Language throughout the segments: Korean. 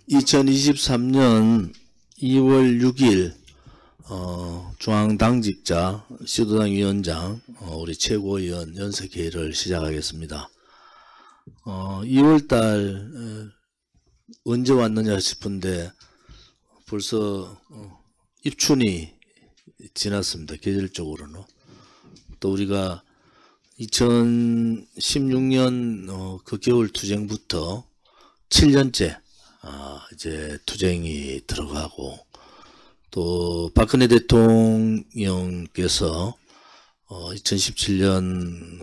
2023년 2월 6일 중앙당직자 시도당 위원장 우리 최고위원 연석회의를 시작하겠습니다. 2월달 언제 왔느냐 싶은데 벌써 입춘이 지났습니다. 계절적으로는. 또 우리가 2016년 그 겨울 투쟁부터 7년째 이제 투쟁이 들어가고, 또 박근혜 대통령께서 2017년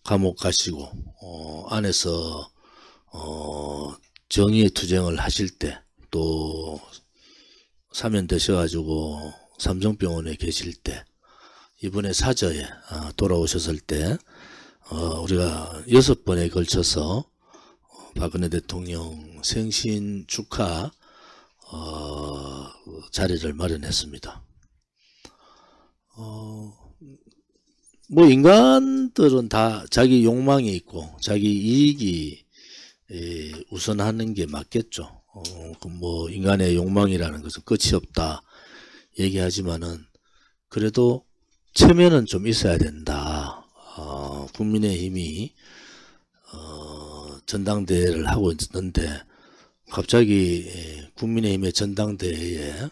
감옥 가시고 안에서 정의의 투쟁을 하실 때, 또 사면되셔가지고 삼성병원에 계실 때, 이번에 사저에 돌아오셨을 때 우리가 6번에 걸쳐서 박근혜 대통령 생신 축하 자리를 마련했습니다. 뭐 인간들은 다 자기 욕망이 있고 자기 이익이 우선하는 게 맞겠죠. 뭐 인간의 욕망이라는 것은 끝이 없다 얘기하지만은 그래도 체면은 좀 있어야 된다. 국민의힘이 전당대회를 하고 있는데 갑자기 국민의힘의 전당대회에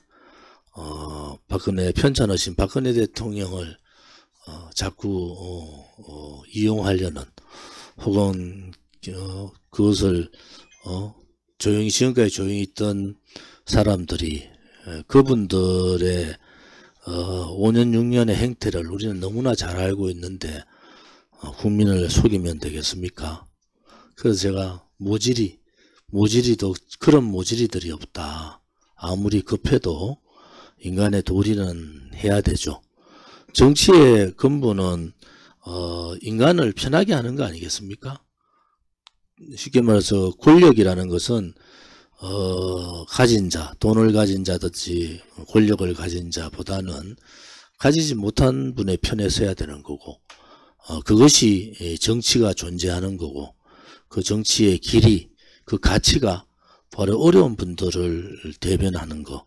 편찮으신 박근혜 대통령을 자꾸 이용하려는, 혹은 그것을 지금까지 조용히 있던 사람들이 그분들의 5년 6년의 행태를 우리는 너무나 잘 알고 있는데 국민을 속이면 되겠습니까? 그래서 제가 모질이도 그런 모질이들이 없다. 아무리 급해도 인간의 도리는 해야 되죠. 정치의 근본은 인간을 편하게 하는 거 아니겠습니까? 쉽게 말해서 권력이라는 것은 가진 자, 돈을 가진 자든지 권력을 가진 자보다는 가지지 못한 분의 편에 서야 되는 거고, 그것이 정치가 존재하는 거고, 그 정치의 길이, 그 가치가 바로 어려운 분들을 대변하는 거,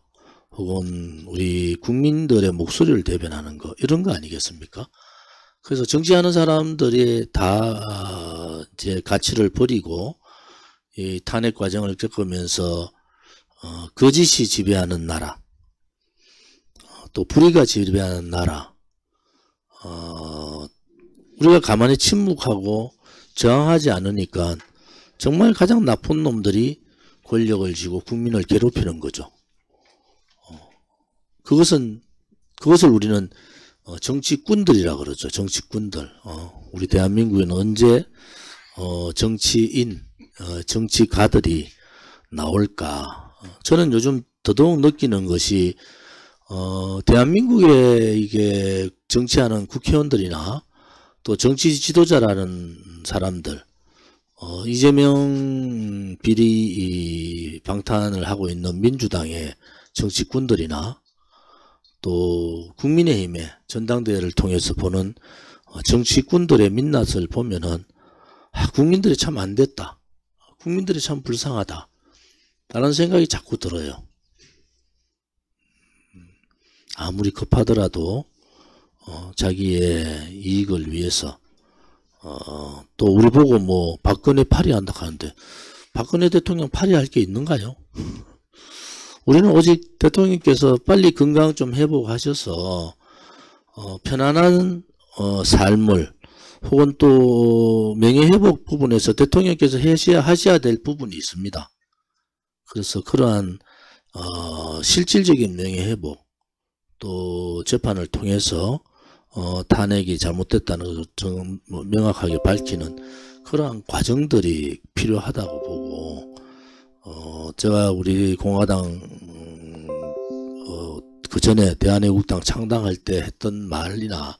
혹은 우리 국민들의 목소리를 대변하는 거, 이런 거 아니겠습니까? 그래서 정치하는 사람들이 다 이제 가치를 버리고 이 탄핵 과정을 겪으면서 거짓이 지배하는 나라, 또 불의가 지배하는 나라, 우리가 가만히 침묵하고 저항하지 않으니까 정말 가장 나쁜 놈들이 권력을 쥐고 국민을 괴롭히는 거죠. 그것을 우리는 정치꾼들이라 그러죠. 정치꾼들. 우리 대한민국에는 언제 정치인, 정치가들이 나올까? 저는 요즘 더더욱 느끼는 것이 대한민국에 이게 정치하는 국회의원들이나 또 정치 지도자라는 사람들, 이재명 비리 방탄을 하고 있는 민주당의 정치꾼들이나 또 국민의힘의 전당대회를 통해서 보는 정치꾼들의 민낯을 보면은 국민들이 참 안됐다, 국민들이 참 불쌍하다 라는 생각이 자꾸 들어요. 아무리 급하더라도 자기의 이익을 위해서 또 우리 보고 뭐 박근혜 파리한다 하는데 박근혜 대통령 파리할 게 있는가요? 우리는 오직 대통령께서 빨리 건강 좀 회복하셔서 편안한 삶을, 혹은 또 명예회복 부분에서 대통령께서 하셔야 될 부분이 있습니다. 그래서 그러한 실질적인 명예회복, 또 재판을 통해서 탄핵이 잘못됐다는 것을 좀 명확하게 밝히는 그러한 과정들이 필요하다고 보고, 제가 우리 공화당 그 전에 대한애국당 창당할 때 했던 말이나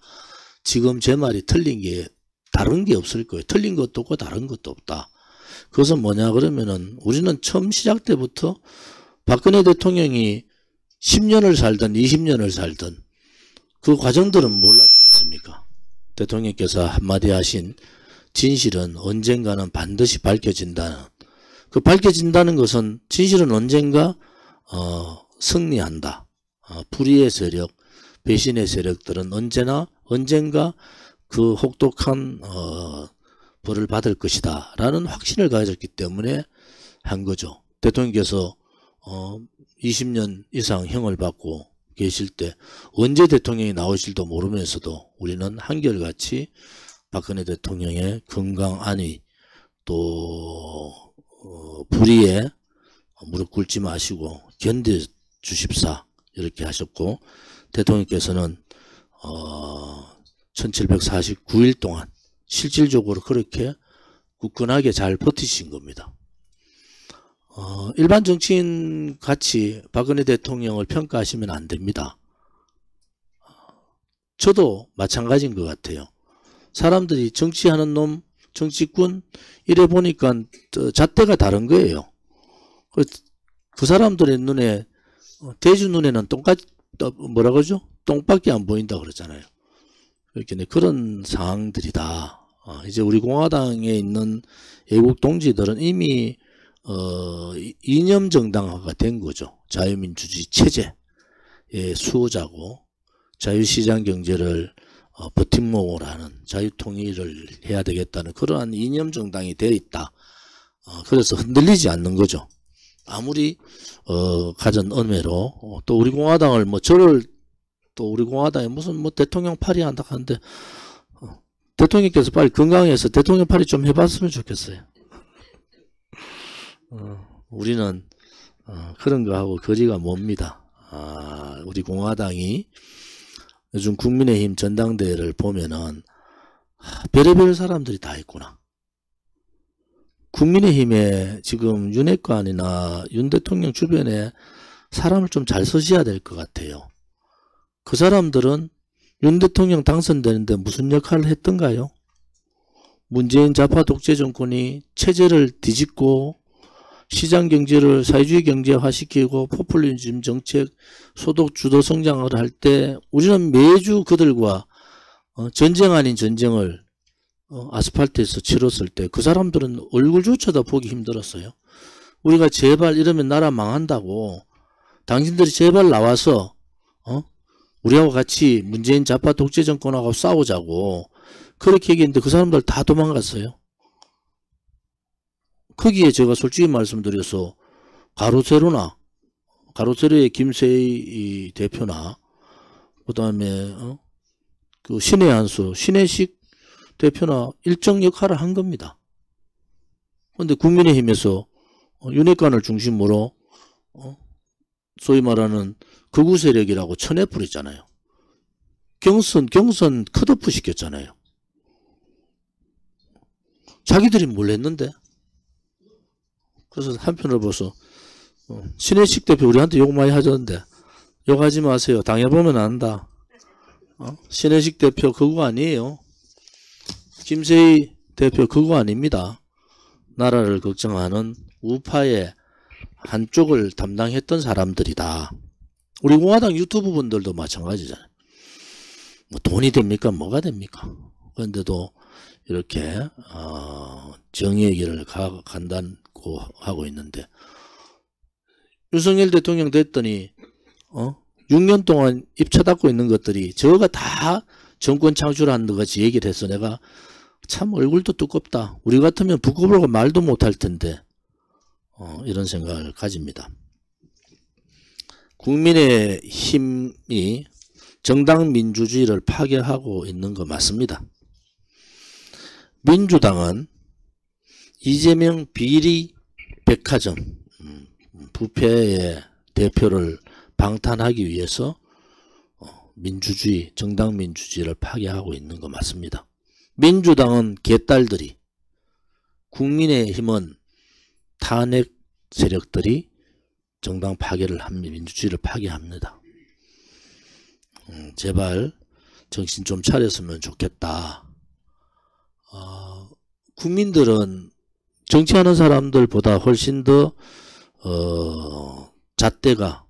지금 제 말이 틀린 게 다른 게 없을 거예요. 틀린 것도 없고 다른 것도 없다. 그것은 뭐냐 그러면은 우리는 처음 시작 때부터 박근혜 대통령이 10년을 살든 20년을 살든 그 과정들은 몰랐지 않습니까? 대통령께서 한마디 하신 진실은 언젠가는 반드시 밝혀진다는 그 밝혀진다는 것은 진실은 언젠가 승리한다. 불의의 세력, 배신의 세력들은 언젠가 그 혹독한 벌을 받을 것이다 라는 확신을 가졌기 때문에 한 거죠. 대통령께서 20년 이상 형을 받고 계실 때 언제 대통령이 나오실도 모르면서도 우리는 한결같이 박근혜 대통령의 건강 안위 또 불의에 무릎 꿇지 마시고 견뎌 주십사 이렇게 하셨고, 대통령께서는 1749일 동안 실질적으로 그렇게 굳건하게 잘 버티신 겁니다. 일반 정치인 같이 박근혜 대통령을 평가하시면 안 됩니다. 저도 마찬가지인 것 같아요. 사람들이 정치하는 놈, 정치꾼 이래 보니까 잣대가 다른 거예요. 그 사람들의 눈에, 대주 눈에는 뭐라 그러죠? 똥밖에 안 보인다 그러잖아요. 이렇게 그런 상황들이다. 이제 우리 공화당에 있는 애국 동지들은 이미 이념 정당화가 된 거죠. 자유민주주의 체제의 수호자고 자유시장 경제를 버팀목으로 하는 자유통일을 해야 되겠다는 그러한 이념 정당이 되어 있다. 그래서 흔들리지 않는 거죠. 아무리 가진 언해로 또 우리 공화당을 또 우리 공화당에 무슨 대통령 팔이 한다 하는데 대통령께서 빨리 건강해서 대통령 팔이 좀 해봤으면 좋겠어요. 우리는 그런 거하고 거리가 멉니다. 우리 공화당이 요즘 국민의힘 전당대회를 보면은 별의별 사람들이 다 있구나. 국민의힘에 지금 윤핵관이나 윤 대통령 주변에 사람을 좀 잘 서셔야 될 것 같아요. 그 사람들은 윤 대통령 당선되는데 무슨 역할을 했던가요? 문재인 좌파 독재 정권이 체제를 뒤집고 시장 경제를 사회주의 경제화시키고 포퓰리즘 정책, 소득 주도 성장을 할 때 우리는 매주 그들과 전쟁 아닌 전쟁을 아스팔트에서 치렀을 때 그 사람들은 얼굴조차도 보기 힘들었어요. 우리가 제발 이러면 나라 망한다고 당신들이 제발 나와서 우리하고 같이 문재인 좌파 독재 정권하고 싸우자고 그렇게 얘기했는데 그 사람들 다 도망갔어요. 거기에 제가 솔직히 말씀드려서 가로세로의 김세희 대표나 그 다음에 그 신의 한수, 신혜식 대표나 일정 역할을 한 겁니다. 그런데 국민의힘에서 윤핵관을 중심으로 소위 말하는 극우 세력이라고 쳐내버렸잖아요. 경선 컷오프 시켰잖아요. 자기들이 뭘 했는데? 그래서 한편으로 봐서 신혜식 대표 우리한테 욕 많이 하던데 욕하지 마세요. 당해보면 안다. 신혜식 대표 그거 아니에요. 김세희 대표 그거 아닙니다. 나라를 걱정하는 우파의 한쪽을 담당했던 사람들이다. 우리 공화당 유튜브 분들도 마찬가지잖아요. 뭐 돈이 됩니까? 뭐가 됩니까? 그런데도 이렇게 정의의 길을 간다고 하고 있는데 윤석열 대통령 됐더니 6년 동안 입 쳐닫고 있는 것들이 저가 다 정권 창출한 것 같이 얘기를 해서 내가 참 얼굴도 두껍다. 우리 같으면 부끄러워 말도 못할 텐데 이런 생각을 가집니다. 국민의힘이 정당 민주주의를 파괴하고 있는 거 맞습니다. 민주당은 이재명 비리 백화점 부패의 대표를 방탄하기 위해서 민주주의, 정당 민주주의를 파괴하고 있는 거 맞습니다. 민주당은 개딸들이, 국민의힘은 탄핵 세력들이 정당 파괴를 합니다. 민주주의를 파괴합니다. 제발 정신 좀 차렸으면 좋겠다. 국민들은 정치하는 사람들보다 훨씬 더 잣대가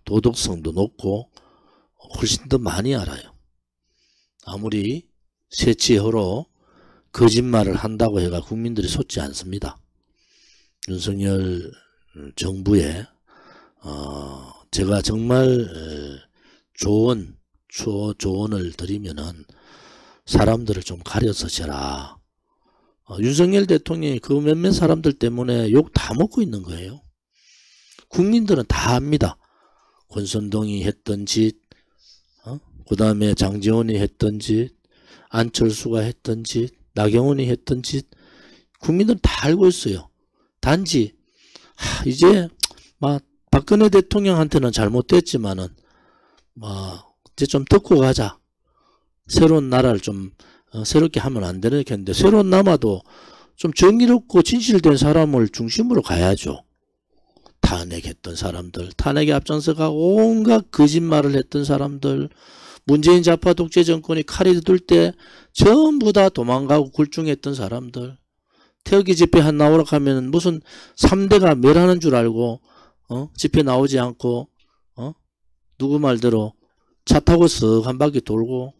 도덕성도 높고 훨씬 더 많이 알아요. 아무리 새치혀로 거짓말을 한다고 해가 국민들이 속지 않습니다. 윤석열 정부에 제가 정말 조언을 드리면은 사람들을 좀 가려서 져라. 윤석열 대통령이 그 몇몇 사람들 때문에 욕 다 먹고 있는 거예요. 국민들은 다 압니다. 권선동이 했던 짓, 그 다음에 장제원이 했던 짓, 안철수가 했던 짓, 나경원이 했던 짓, 국민들은 다 알고 있어요. 단지 이제 막 박근혜 대통령한테는 잘못됐지만은 이제 좀 듣고 가자. 새로운 나라를 좀 새롭게 하면 안 되는 게 했는데, 새로운 남아도 좀 정의롭고 진실된 사람을 중심으로 가야죠. 탄핵했던 사람들, 탄핵에 앞장서가고 온갖 거짓말을 했던 사람들, 문재인 좌파 독재 정권이 칼이 들 때 전부 다 도망가고 굴중했던 사람들, 태극기 집회 한 나오라 하면 무슨 3대가 멸하는 줄 알고 집회 나오지 않고 누구 말대로 차 타고 쓱 한 바퀴 돌고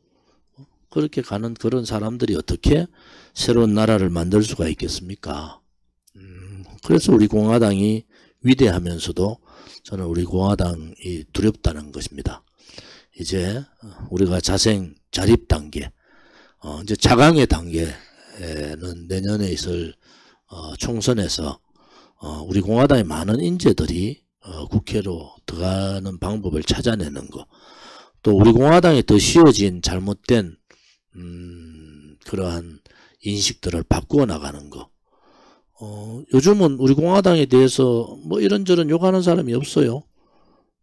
그렇게 가는 그런 사람들이 어떻게 새로운 나라를 만들 수가 있겠습니까? 그래서 우리 공화당이 위대하면서도 저는 우리 공화당이 두렵다는 것입니다. 이제 우리가 자립 단계, 이제 자강의 단계는 내년에 있을 총선에서 우리 공화당의 많은 인재들이 국회로 들어가는 방법을 찾아내는 거, 또 우리 공화당에 더 씌워진 잘못된 그러한 인식들을 바꾸어 나가는 거. 요즘은 우리 공화당에 대해서 뭐 이런저런 욕하는 사람이 없어요.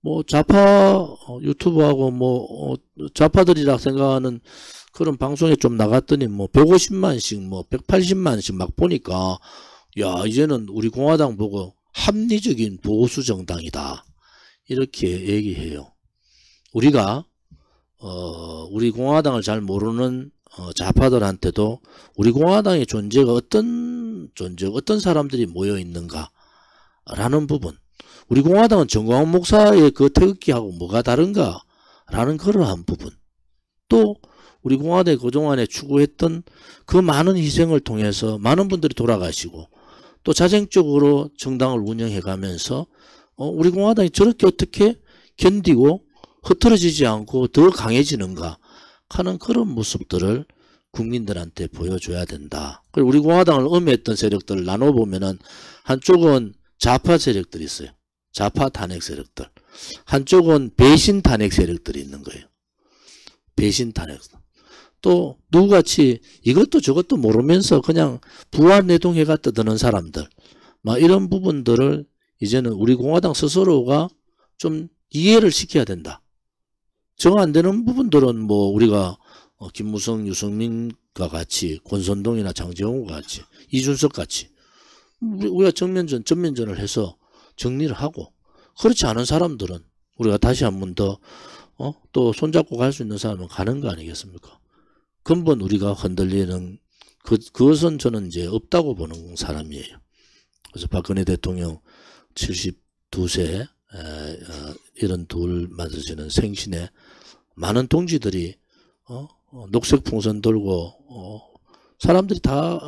뭐 좌파 유튜브하고 좌파들이라 생각하는 그런 방송에 좀 나갔더니 150만씩 180만씩 막 보니까, 야, 이제는 우리 공화당 보고 합리적인 보수 정당이다, 이렇게 얘기해요. 우리가 우리 공화당을 잘 모르는 좌파들한테도 우리 공화당의 존재가 어떤 사람들이 모여 있는가 라는 부분, 우리 공화당은 정광훈 목사의 그 태극기하고 뭐가 다른가 라는 그러한 부분, 또 우리 공화당이 그동안에 추구했던 그 많은 희생을 통해서 많은 분들이 돌아가시고 또 자생적으로 정당을 운영해 가면서 우리 공화당이 저렇게 어떻게 견디고 흐트러지지 않고 더 강해지는가 하는 그런 모습들을 국민들한테 보여줘야 된다. 그리고 우리 공화당을 음해했던 세력들을 나눠보면은 한쪽은 좌파 세력들이 있어요. 좌파 탄핵 세력들. 한쪽은 배신 탄핵 세력들이 있는 거예요. 배신 탄핵. 또 누구같이 이것도 저것도 모르면서 그냥 부안내동해가 떠드는 사람들, 막 이런 부분들을 이제는 우리 공화당 스스로가 좀 이해를 시켜야 된다. 정 안 되는 부분들은 우리가 김무성, 유승민과 같이, 권선동이나 장제원과 같이, 이준석 같이 우리가 전면전을 해서 정리를 하고, 그렇지 않은 사람들은 우리가 다시 한 번 더 또 손잡고 갈 수 있는 사람은 가는 거 아니겠습니까? 근본 우리가 흔들리는 그것은 저는 이제 없다고 보는 사람이에요. 그래서 박근혜 대통령 72세 이런 둘 맞으시는 생신에 많은 동지들이 녹색 풍선 들고 사람들이 다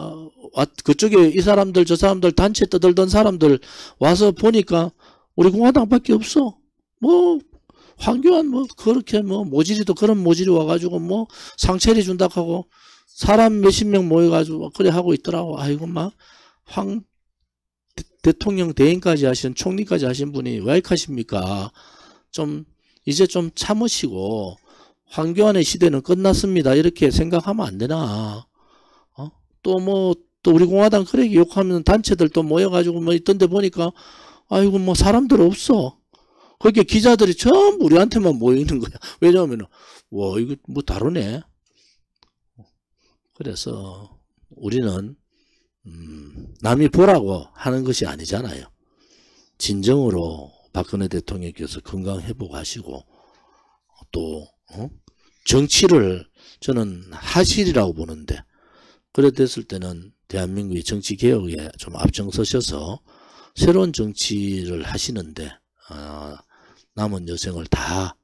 그쪽에 이 사람들 저 사람들 단체 떠들던 사람들 와서 보니까 우리 공화당밖에 없어. 황교안 그렇게 모질이도 그런 모질이 와가지고 상체리 준다 하고 사람 몇십 명 모여가지고 그래 하고 있더라고. 아이고 황 대통령 대행까지 하신, 총리까지 하신 분이 왜 이렇게 좀 이제 좀 참으시고 황교안의 시대는 끝났습니다, 이렇게 생각하면 안 되나? 또 우리 공화당 그래 욕하면 단체들 또 모여가지고 있던데 보니까 아이고 사람들 없어. 그렇게 기자들이 전부 우리한테만 모이는 거야. 왜냐하면 이거 다르네. 그래서 우리는 남이 보라고 하는 것이 아니잖아요. 진정으로 박근혜 대통령께서 건강 회복하시고 또 정치를 저는 하실이라고 보는데, 그래 됐을 때는 대한민국의 정치 개혁에 좀 앞장서셔서 새로운 정치를 하시는데 남은 여생을 다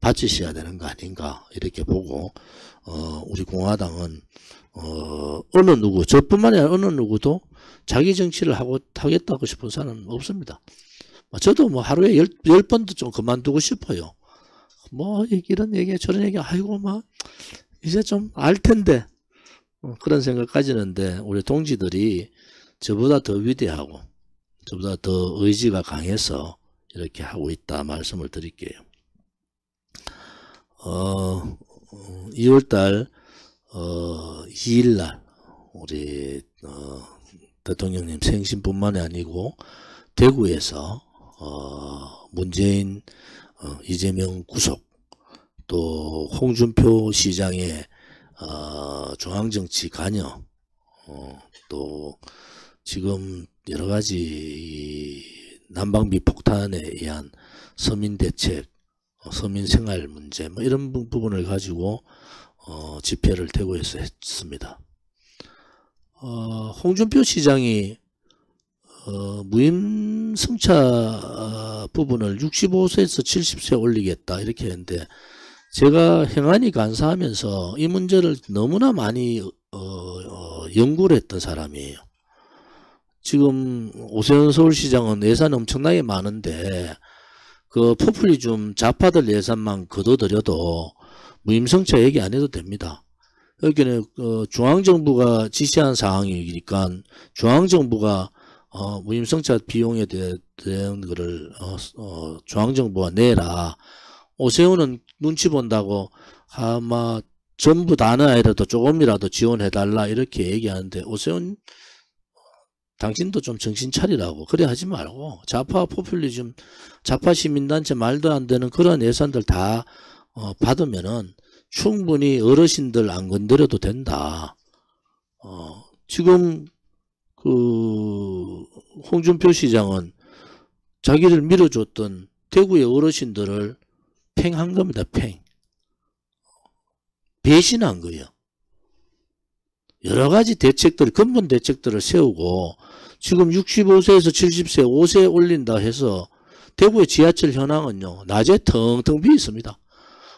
바치셔야 되는 거 아닌가 이렇게 보고 우리 공화당은 어느 누구 저뿐만이 아니라 어느 누구도 자기 정치를 하겠다고 싶은 사람은 없습니다. 저도 뭐 하루에 10번도 좀 그만두고 싶어요. 뭐 이런 얘기 저런 얘기 아이고 막 이제 좀 알 텐데 그런 생각 가지는데 우리 동지들이 저보다 더 위대하고 저보다 더 의지가 강해서 이렇게 하고 있다 말씀을 드릴게요. 2월달 2일날 우리 대통령님 생신뿐만이 아니고 대구에서 문재인 이재명 구속 또 홍준표 시장의 중앙정치 관여 또 지금 여러가지 난방비 폭탄에 의한 서민대책 서민생활 문제 뭐 이런 부분을 가지고 집회를 대구에서 했습니다. 홍준표 시장이 무임승차 부분을 65세에서 70세 올리겠다 이렇게 했는데 제가 행안위 간사하면서 이 문제를 너무나 많이 연구를 했던 사람이에요. 지금 오세훈 서울시장은 예산이 엄청나게 많은데 그 포퓰리즘 좌파들 예산만 거둬들여도 무임승차 얘기 안 해도 됩니다. 여기는 중앙정부가 지시한 사항이니까 중앙정부가 무임승차 비용에 대한 거를 중앙정부가 내라. 오세훈은 눈치 본다고 아마 전부 다는 아니라도 조금이라도 지원해달라 이렇게 얘기하는데 오세훈 당신도 좀 정신 차리라고 그래 하지 말고 좌파 포퓰리즘 좌파 시민단체 말도 안 되는 그런 예산들 다 받으면은 충분히 어르신들 안 건드려도 된다. 지금 그 홍준표 시장은 자기를 밀어줬던 대구의 어르신들을 팽한 겁니다. 배신한 거예요. 여러 가지 대책들, 근본 대책들을 세우고 지금 65세에서 70세 5세 올린다 해서 대구의 지하철 현황은요. 낮에 텅텅 비어 있습니다.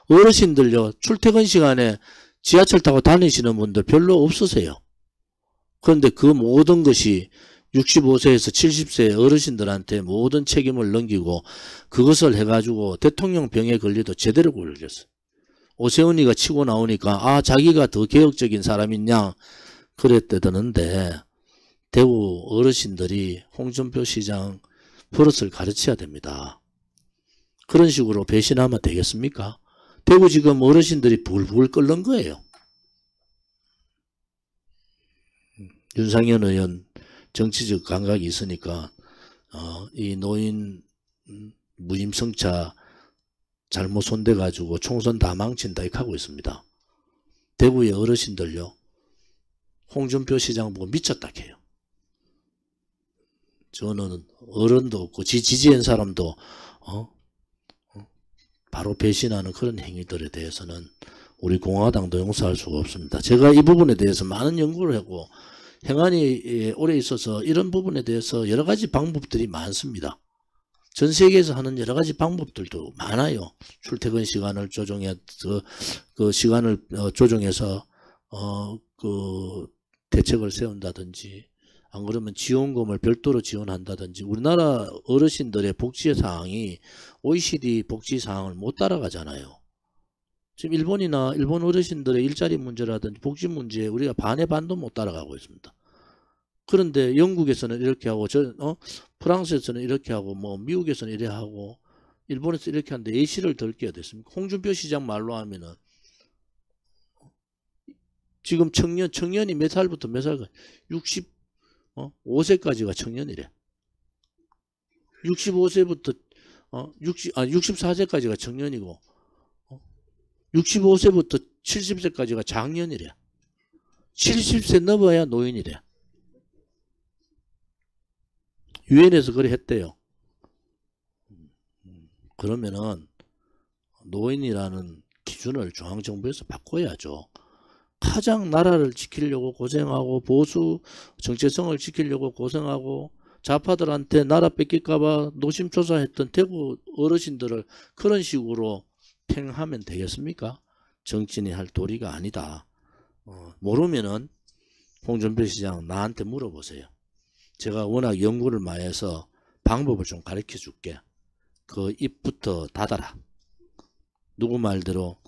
어르신들요. 출퇴근 시간에 지하철 타고 다니시는 분들 별로 없으세요. 그런데 그 모든 것이 65세에서 70세 어르신들한테 모든 책임을 넘기고 그것을 해가지고 대통령 병에 걸려도 제대로 걸렸어요. 오세훈이가 치고 나오니까 자기가 더 개혁적인 사람이냐 그랬대더는데 대구 어르신들이 홍준표 시장 버릇을 가르쳐야 됩니다. 그런 식으로 배신하면 되겠습니까? 대구 지금 어르신들이 불불 끓는 거예요. 윤상현 의원 정치적 감각이 있으니까 이 노인 무임승차 잘못 손대가지고 총선 다 망친다 이렇게 하고 있습니다. 대구의 어르신들요. 홍준표 시장 보고 미쳤다 해요. 저는 어른도 없고 지지한 사람도 바로 배신하는 그런 행위들에 대해서는 우리 공화당도 용서할 수가 없습니다. 제가 이 부분에 대해서 많은 연구를 하고 행안위에 오래 있어서 이런 부분에 대해서 여러 가지 방법들이 많습니다. 전 세계에서 하는 여러 가지 방법들도 많아요. 출퇴근 시간을 그 시간을 조정해서 그 대책을 세운다든지 안 그러면 지원금을 별도로 지원한다든지 우리나라 어르신들의 복지 사항이 OECD 복지 사항을 못 따라가잖아요. 지금 일본 어르신들의 일자리 문제라든지 복지 문제에 우리가 반의 반도 못 따라가고 있습니다. 그런데 영국에서는 이렇게 하고 프랑스에서는 이렇게 하고 뭐 미국에서는 이래 하고 일본에서 이렇게 하는데 예시를 덜 끼야 됐습니까? 홍준표 시장 말로 하면은 지금 청년이 몇 살부터 몇 살까지 65세까지가 청년이래. 65세부터 64세까지가 청년이고 65세부터 70세까지가 장년이래. 70세 넘어야 노인이래. 유엔에서 그래 했대요. 그러면은 노인이라는 기준을 중앙정부에서 바꿔야죠. 가장 나라를 지키려고 고생하고 보수 정체성을 지키려고 고생하고 좌파들한테 나라 뺏길까봐 노심초사했던 대구 어르신들을 그런 식으로 팽하면 되겠습니까? 정치인이 할 도리가 아니다. 모르면은 홍준표 시장 나한테 물어보세요. 제가 워낙 연구를 많이 해서 방법을 좀 가르쳐 줄게. 그 입부터 닫아라. 누구 말대로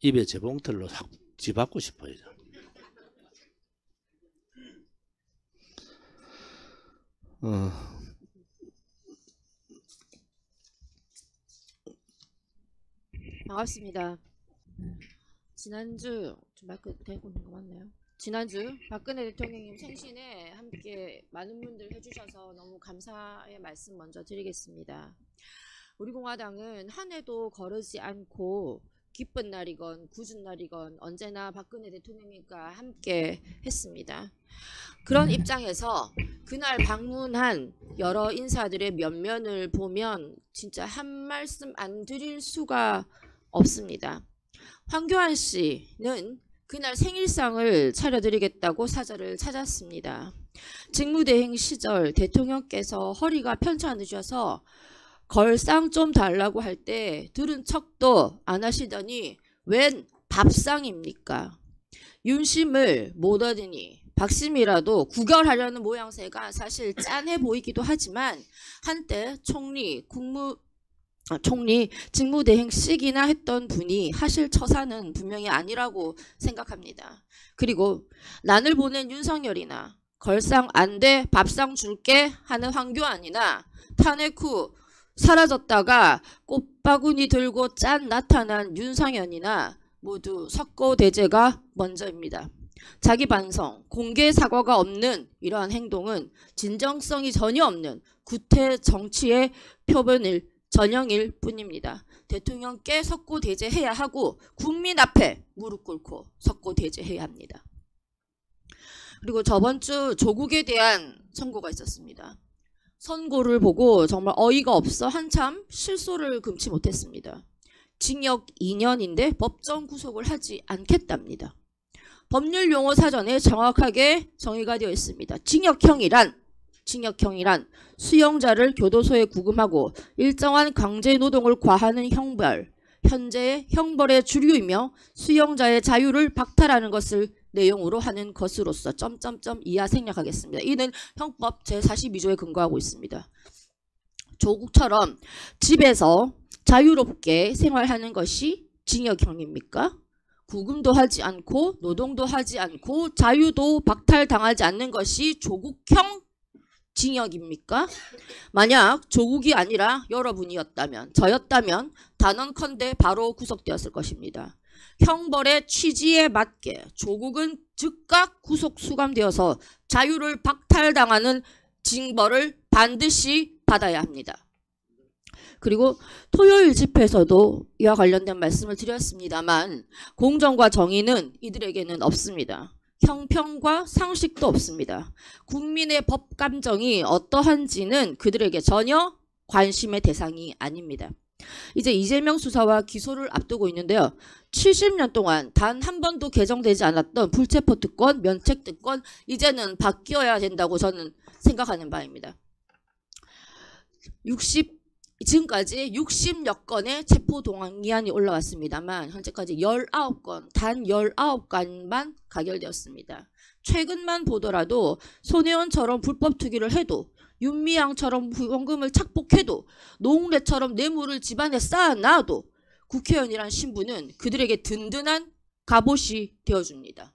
입에 재봉틀로 확 집받고 싶어요. 반갑습니다. 지난주 좀 마이크 대고 있는 거 맞나요? 지난주 박근혜 대통령님 생신에 함께 많은 분들 해주셔서 너무 감사의 말씀 먼저 드리겠습니다. 우리 공화당은 한 해도 거르지 않고 기쁜 날이건 굳은 날이건 언제나 박근혜 대통령님과 함께 했습니다. 그런 입장에서 그날 방문한 여러 인사들의 면면을 보면 진짜 한 말씀 안 드릴 수가 없습니다. 황교안 씨는 그날 생일상을 차려드리겠다고 사절을 찾았습니다. 직무대행 시절 대통령께서 허리가 편찮으셔서 걸상 좀 달라고 할 때 들은 척도 안 하시더니 웬 밥상입니까? 윤심을 못 얻으니 박심이라도 구결하려는 모양새가 사실 짠해 보이기도 하지만 한때 총리 직무대행씩이나 했던 분이 하실 처사는 분명히 아니라고 생각합니다. 그리고 난을 보낸 윤석열이나 걸상 안 돼 밥상 줄게 하는 황교안이나 탄핵 후 사라졌다가 꽃바구니 들고 짠 나타난 윤상현이나 모두 석고대죄가 먼저입니다. 자기 반성, 공개 사과가 없는 이러한 행동은 진정성이 전혀 없는 구태 정치의 표본일 전형일 뿐입니다. 대통령께 석고대죄해야 하고 국민 앞에 무릎 꿇고 석고대죄해야 합니다. 그리고 저번 주 조국에 대한 선고가 있었습니다. 선고를 보고 정말 어이가 없어 한참 실소를 금치 못했습니다. 징역 2년인데 법정 구속을 하지 않겠답니다. 법률 용어 사전에 정확하게 정의가 되어 있습니다. 징역형이란 수용자를 교도소에 구금하고 일정한 강제 노동을 과하는 형벌, 현재의 형벌의 주류이며 수용자의 자유를 박탈하는 것을 내용으로 하는 것으로서 이하 생략하겠습니다. 이는 형법 제42조에 근거하고 있습니다. 조국처럼 집에서 자유롭게 생활하는 것이 징역형입니까? 구금도 하지 않고 노동도 하지 않고 자유도 박탈당하지 않는 것이 조국형 징역입니까? 만약 조국이 아니라 여러분이었다면, 저였다면 단언컨대 바로 구속되었을 것입니다. 형벌의 취지에 맞게 조국은 즉각 구속 수감되어서 자유를 박탈당하는 징벌을 반드시 받아야 합니다. 그리고 토요일 집회에서도 이와 관련된 말씀을 드렸습니다만 공정과 정의는 이들에게는 없습니다. 형평과 상식도 없습니다. 국민의 법 감정이 어떠한지는 그들에게 전혀 관심의 대상이 아닙니다. 이제 이재명 수사와 기소를 앞두고 있는데요. 70년 동안 단 한 번도 개정되지 않았던 불체포 특권, 면책 특권 이제는 바뀌어야 된다고 저는 생각하는 바입니다. 지금까지 60여 건의 체포동의안이 올라왔습니다만 현재까지 19건, 단 19건만 가결되었습니다. 최근만 보더라도 손혜원처럼 불법 투기를 해도 윤미향처럼 후원금을 착복해도 노웅래처럼 뇌물을 집안에 쌓아놔도 국회의원이란 신분은 그들에게 든든한 갑옷이 되어줍니다.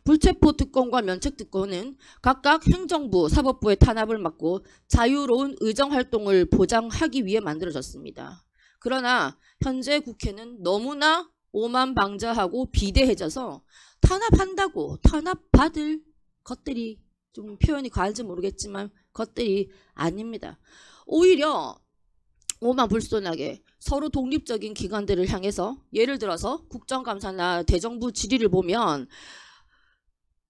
불체포 특권과 면책 특권은 각각 행정부, 사법부의 탄압을 막고 자유로운 의정활동을 보장하기 위해 만들어졌습니다. 그러나 현재 국회는 너무나 오만방자하고 비대해져서 탄압한다고 탄압받을 것들이 좀 표현이 과할지 모르겠지만 것들이 아닙니다. 오히려 오만불손하게 서로 독립적인 기관들을 향해서 예를 들어서 국정감사나 대정부 질의를 보면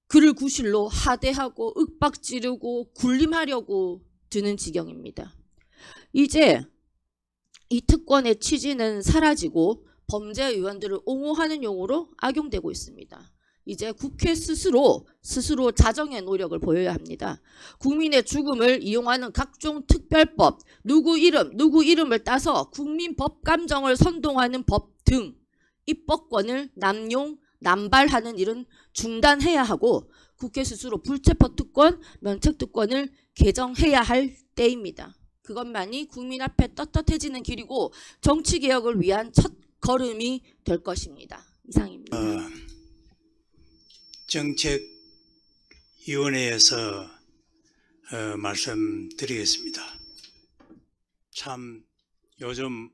그를 구실로 하대하고 윽박지르고 군림하려고 드는 지경입니다. 이제 이 특권의 취지는 사라지고 범죄 의원들을 옹호하는 용어로 악용되고 있습니다. 이제 국회 스스로 자정의 노력을 보여야 합니다. 국민의 죽음을 이용하는 각종 특별법, 누구 이름을 따서 국민 법감정을 선동하는 법 등 입법권을 남용, 남발하는 일은 중단해야 하고 국회 스스로 불체포특권, 면책특권을 개정해야 할 때입니다. 그것만이 국민 앞에 떳떳해지는 길이고 정치개혁을 위한 첫 걸음이 될 것입니다. 이상입니다. 정책위원회에서 말씀드리겠습니다. 참 요즘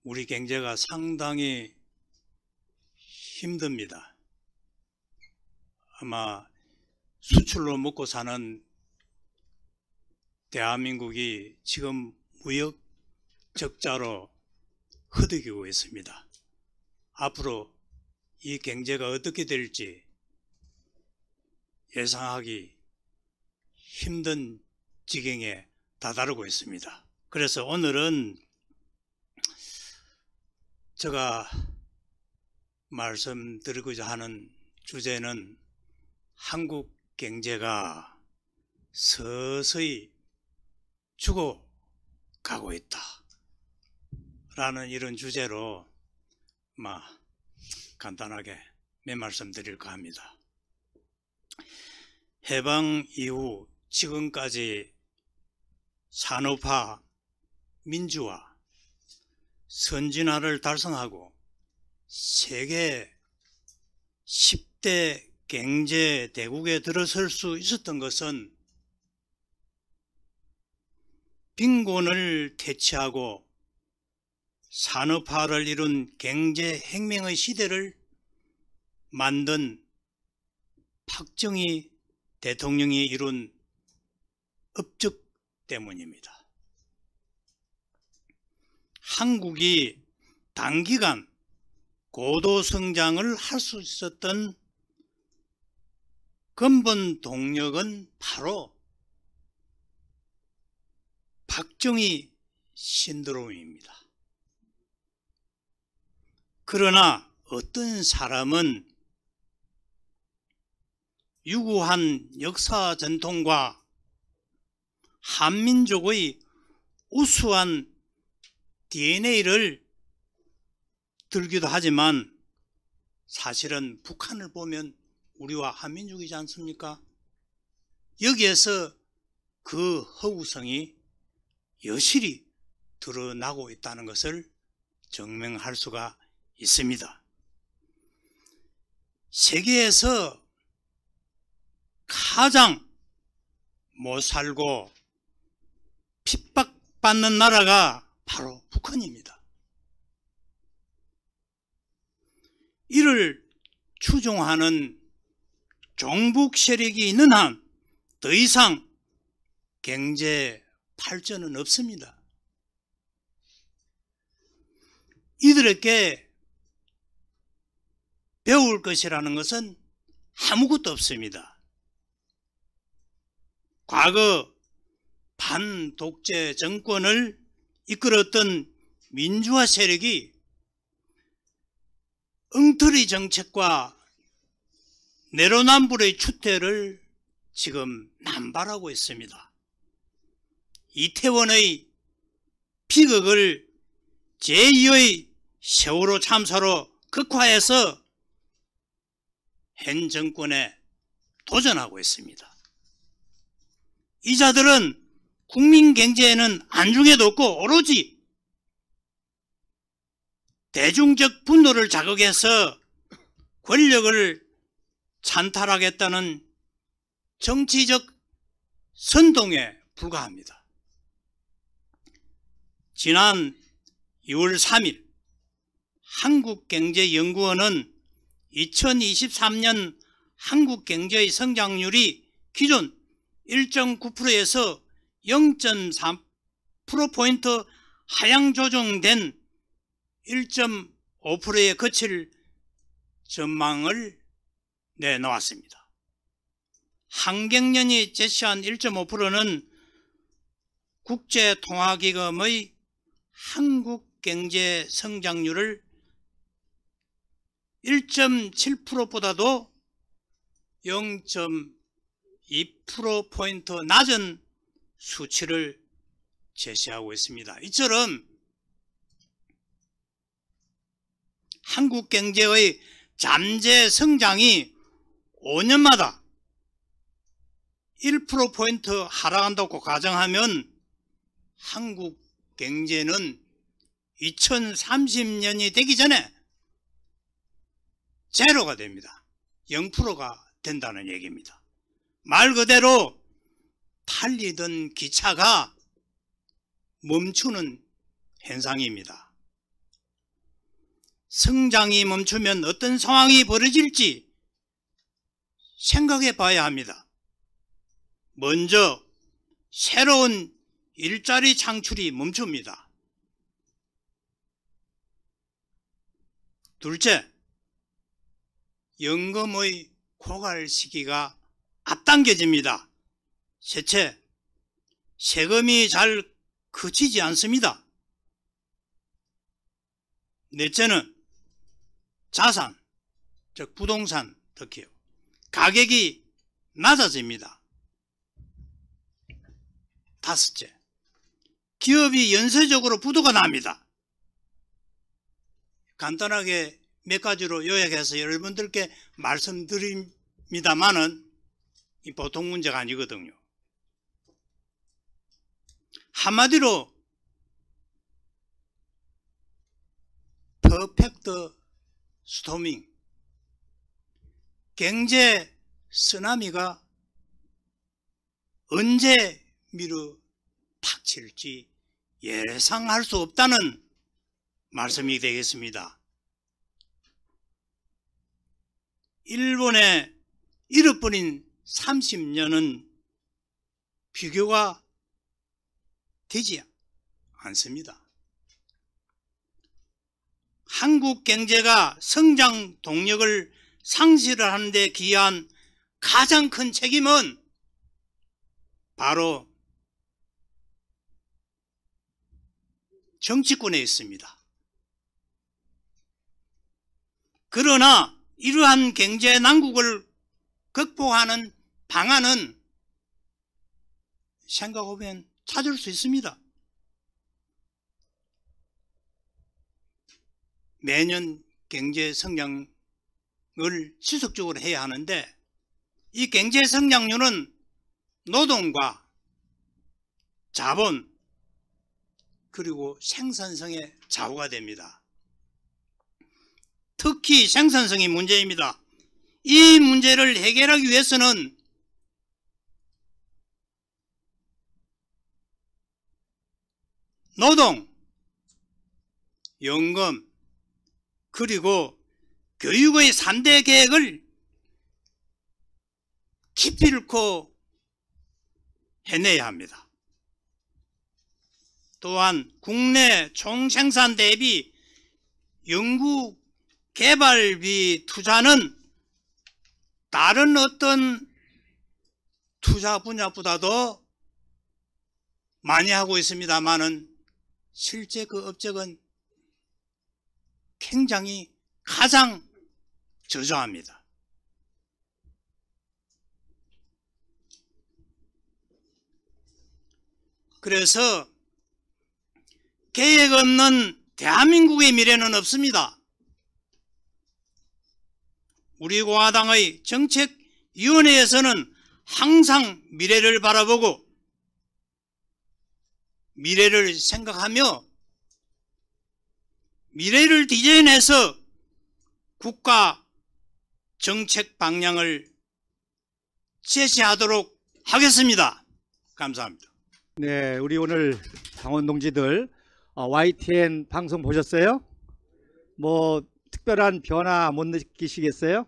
우리 경제가 상당히 힘듭니다. 아마 수출로 먹고 사는 대한민국이 지금 무역 적자로 흐드기고 있습니다. 앞으로 이 경제가 어떻게 될지 예상하기 힘든 지경에 다다르고 있습니다. 그래서 오늘은 제가 말씀드리고자 하는 주제는 한국 경제가 서서히 죽어가고 있다 라는 이런 주제로 간단하게 몇 말씀 드릴까 합니다. 해방 이후 지금까지 산업화, 민주화, 선진화를 달성하고 세계 10대 경제 대국에 들어설 수 있었던 것은 빈곤을 퇴치하고 산업화를 이룬 경제혁명의 시대를 만든 박정희 대통령이 이룬 업적 때문입니다. 한국이 단기간 고도 성장을 할 수 있었던 근본 동력은 바로 박정희 신드롬입니다. 그러나 어떤 사람은 유구한 역사 전통과 한민족의 우수한 DNA를 들기도 하지만 사실은 북한을 보면 우리와 한민족이지 않습니까? 여기에서 그 허구성이 여실히 드러나고 있다는 것을 증명할 수가 있습니다. 세계에서 가장 못 살고 핍박받는 나라가 바로 북한입니다. 이를 추종하는 종북 세력이 있는 한 더 이상 경제 발전은 없습니다. 이들에게 배울 것이라는 것은 아무것도 없습니다. 과거 반독재 정권을 이끌었던 민주화 세력이 엉터리 정책과 내로남불의 추태를 지금 남발하고 있습니다. 이태원의 비극을 제2의 세월호 참사로 극화해서 현 정권에 도전하고 있습니다. 이 자들은 국민 경제에는 안중에도 없고 오로지 대중적 분노를 자극해서 권력을 찬탈하겠다는 정치적 선동에 불과합니다. 지난 2월 3일 한국경제연구원은 2023년 한국 경제의 성장률이 기존 1.9%에서 0.3%포인트 하향 조정된 1.5%에 그칠 전망을 내놓았습니다. 한경련이 제시한 1.5%는 국제통화기금의 한국 경제 성장률을 1.7%보다도 0.2%포인트 낮은 수치를 제시하고 있습니다. 이처럼 한국 경제의 잠재 성장이 5년마다 1%포인트 하락한다고 가정하면 한국 경제는 2030년이 되기 전에 제로가 됩니다. 0%가 된다는 얘기입니다. 말 그대로 달리던 기차가 멈추는 현상입니다. 성장이 멈추면 어떤 상황이 벌어질지 생각해 봐야 합니다. 먼저 새로운 일자리 창출이 멈춥니다. 둘째, 연금의 고갈 시기가 앞당겨집니다. 셋째, 세금이 잘 그치지 않습니다. 넷째는 자산, 즉 부동산 특히요, 가격이 낮아집니다. 다섯째, 기업이 연쇄적으로 부도가 납니다. 간단하게 몇 가지로 요약해서 여러분들께 말씀드립니다만은 이 보통 문제가 아니거든요. 한마디로 퍼펙트 스토밍, 경제 쓰나미가 언제 밀어닥칠지 예상할 수 없다는 말씀이 되겠습니다. 일본의 잃어버린 30년은 비교가 되지 않습니다. 한국 경제가 성장 동력을 상실하는 데 기여한 가장 큰 책임은 바로 정치권에 있습니다. 그러나 이러한 경제 난국을 극복하는 방안은 생각해보면 찾을 수 있습니다. 매년 경제 성장을 지속적으로 해야 하는데 이 경제 성장률은 노동과 자본 그리고 생산성의 좌우가 됩니다. 특히 생산성이 문제입니다. 이 문제를 해결하기 위해서는 노동, 연금, 그리고 교육의 3대 계획을 깊이 있고 해내야 합니다. 또한 국내 총생산 대비 연구 개발비 투자는 다른 어떤 투자 분야보다도 많이 하고 있습니다만은 실제 그 업적은 굉장히 가장 저조합니다. 그래서 계획 없는 대한민국의 미래는 없습니다. 우리 공화당의 정책위원회에서는 항상 미래를 바라보고 미래를 생각하며 미래를 디자인해서 국가 정책 방향을 제시하도록 하겠습니다. 감사합니다. 네, 우리 오늘 당원 동지들 YTN 방송 보셨어요? 뭐 특별한 변화 못 느끼시겠어요?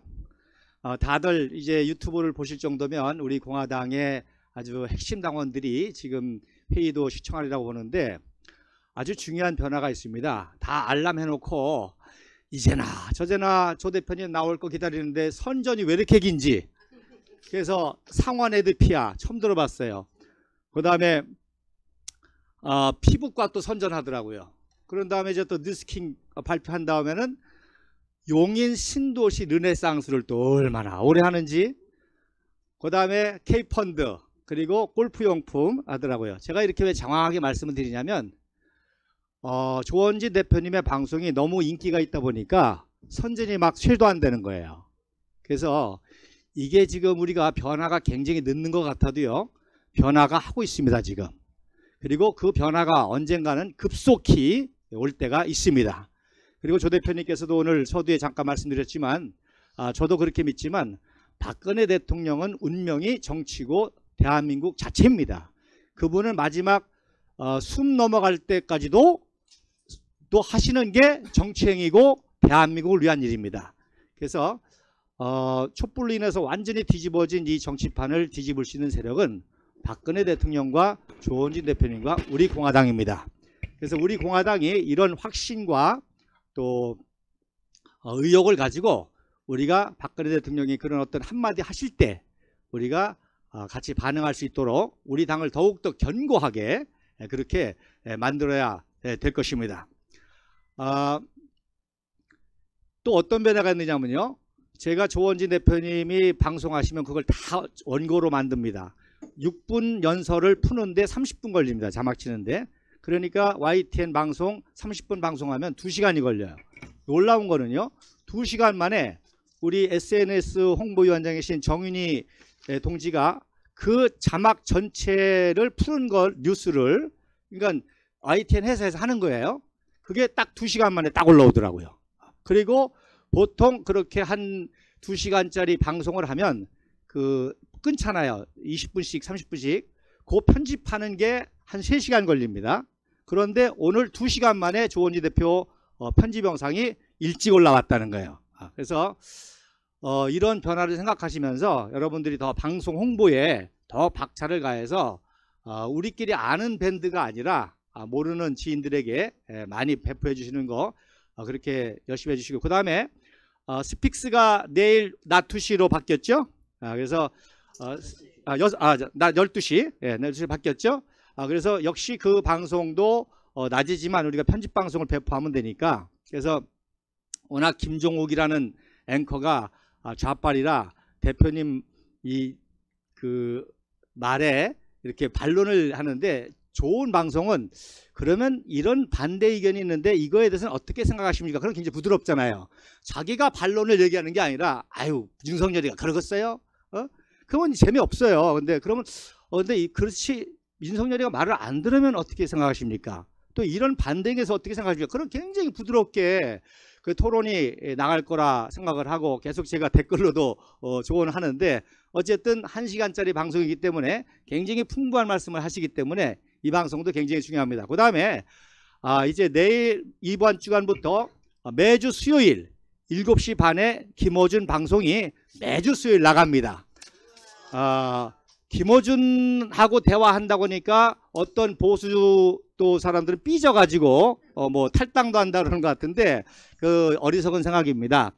다들 이제 유튜브를 보실 정도면 우리 공화당의 아주 핵심 당원들이 지금 회의도 시청하리라고 보는데 아주 중요한 변화가 있습니다. 다 알람 해놓고 이제나 저제나 조 대표님 나올 거 기다리는데 선전이 왜 이렇게 긴지, 그래서 상원 에드피아 처음 들어봤어요. 그 다음에 피부과 또 선전하더라고요. 그런 다음에 이제 또 뉴스킹 발표한 다음에는 용인 신도시 르네상스를 또 얼마나 오래 하는지, 그 다음에 K펀드, 그리고 골프용품 하더라고요. 제가 이렇게 왜 장황하게 말씀을 드리냐면 조원진 대표님의 방송이 너무 인기가 있다 보니까 선전이 막 쇄도 안 되는 거예요. 그래서 이게 지금 우리가 변화가 굉장히 늦는 것 같아도요, 변화가 하고 있습니다 지금. 그리고 그 변화가 언젠가는 급속히 올 때가 있습니다. 그리고 조 대표님께서도 오늘 서두에 잠깐 말씀드렸지만 저도 그렇게 믿지만 박근혜 대통령은 운명이 정치고 대한민국 자체입니다. 그분은 마지막 숨 넘어갈 때까지도 또 하시는 게 정치행위고 대한민국을 위한 일입니다. 그래서 촛불로 인해서 완전히 뒤집어진 이 정치판을 뒤집을 수 있는 세력은 박근혜 대통령과 조원진 대표님과 우리 공화당입니다. 그래서 우리 공화당이 이런 확신과 또 의욕을 가지고 우리가 박근혜 대통령이 그런 어떤 한마디 하실 때 우리가 같이 반응할 수 있도록 우리 당을 더욱더 견고하게 그렇게 만들어야 될 것입니다. 또 어떤 변화가 있느냐면요, 제가 조원진 대표님이 방송하시면 그걸 다 원고로 만듭니다. 6분 연설을 푸는데 30분 걸립니다. 자막 치는데. 그러니까 YTN 방송 30분 방송하면 2시간이 걸려요. 놀라운 거는요, 2시간 만에 우리 SNS 홍보위원장이신 정윤희 동지가 그 자막 전체를 푸는 걸, 뉴스를, 그러니까 YTN 회사에서 하는 거예요. 그게 딱 2시간 만에 딱 올라오더라고요. 그리고 보통 그렇게 한 2시간짜리 방송을 하면 끊잖아요. 20분씩 30분씩. 그 편집하는 게 한 3시간 걸립니다. 그런데 오늘 2시간 만에 조원진 대표 편집 영상이 일찍 올라왔다는 거예요. 그래서 이런 변화를 생각하시면서 여러분들이 더 방송 홍보에 더 박차를 가해서 우리끼리 아는 밴드가 아니라 모르는 지인들에게 많이 배포해 주시는 거 그렇게 열심히 해주시고, 그 다음에 스픽스가 내일 낮 2시로 바뀌었죠. 그래서 낮 12시, 네, 12시 바뀌었죠. 그래서 역시 그 방송도 낮이지만 우리가 편집 방송을 배포하면 되니까, 그래서 워낙 김종욱이라는 앵커가 좌빨이라 대표님 그 말에 이렇게 반론을 하는데, 좋은 방송은 그러면 이런 반대 의견이 있는데 이거에 대해서는 어떻게 생각하십니까? 그럼 굉장히 부드럽잖아요. 자기가 반론을 얘기하는 게 아니라 아유 윤석열이가 그러겠어요? 그건 재미없어요. 근데 그러면 그렇지, 윤석열이가 말을 안 들으면 어떻게 생각하십니까? 또 이런 반대에서 어떻게 생각하십니까? 그럼 굉장히 부드럽게 그 토론이 나갈 거라 생각을 하고 계속 제가 댓글로도 조언을 하는데, 어쨌든 1시간짜리 방송이기 때문에 굉장히 풍부한 말씀을 하시기 때문에 이 방송도 굉장히 중요합니다. 그 다음에 이제 내일 이번 주간부터 매주 수요일 7시 반에 김어준 방송이 매주 수요일 나갑니다. 김어준하고 대화한다고 하니까 어떤 보수 또 사람들은 삐져가지고 뭐 탈당도 한다 그러는 것 같은데 그 어리석은 생각입니다.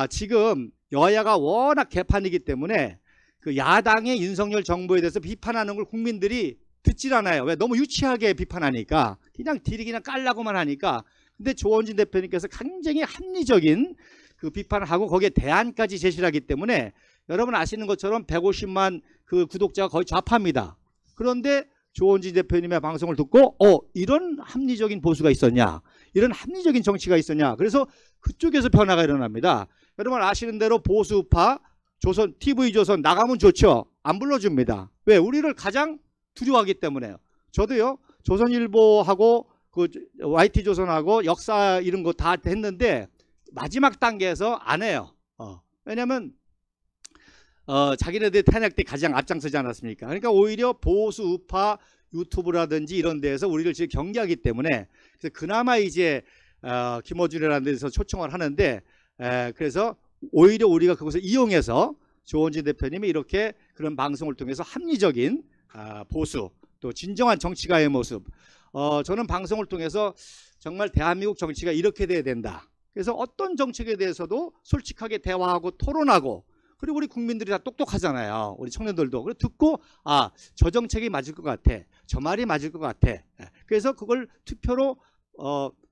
지금 여야가 워낙 개판이기 때문에 그 야당의 윤석열 정부에 대해서 비판하는 걸 국민들이 듣질 않아요. 왜? 너무 유치하게 비판하니까, 그냥 그냥 깔라고만 하니까. 근데 조원진 대표님께서 굉장히 합리적인 그 비판을 하고 거기에 대안까지 제시를 하기 때문에 여러분 아시는 것처럼 150만 그 구독자가 거의 좌파입니다. 그런데 조원진 대표님의 방송을 듣고 이런 합리적인 보수가 있었냐, 이런 합리적인 정치가 있었냐, 그래서 그쪽에서 변화가 일어납니다. 여러분 아시는 대로 보수파 조선, TV조선 나가면 좋죠. 안 불러줍니다. 왜? 우리를 가장 두려워하기 때문에요. 저도요, 조선일보하고 그 YT조선하고 역사 이런 거 다 했는데 마지막 단계에서 안 해요. 왜냐면 자기네들 탄핵 때 가장 앞장서지 않았습니까? 그러니까 오히려 보수 우파 유튜브라든지 이런 데에서 우리를 지금 경계하기 때문에, 그래서 그나마 이제 김어준이라는 데서 초청을 하는데, 그래서 오히려 우리가 그것을 이용해서 조원진 대표님이 이렇게 그런 방송을 통해서 합리적인 보수, 또 진정한 정치가의 모습, 저는 방송을 통해서 정말 대한민국 정치가 이렇게 돼야 된다. 그래서 어떤 정책에 대해서도 솔직하게 대화하고 토론하고, 그리고 우리 국민들이 다 똑똑하잖아요. 우리 청년들도. 그래서 듣고 저 정책이 맞을 것 같아, 저 말이 맞을 것 같아. 그래서 그걸 투표로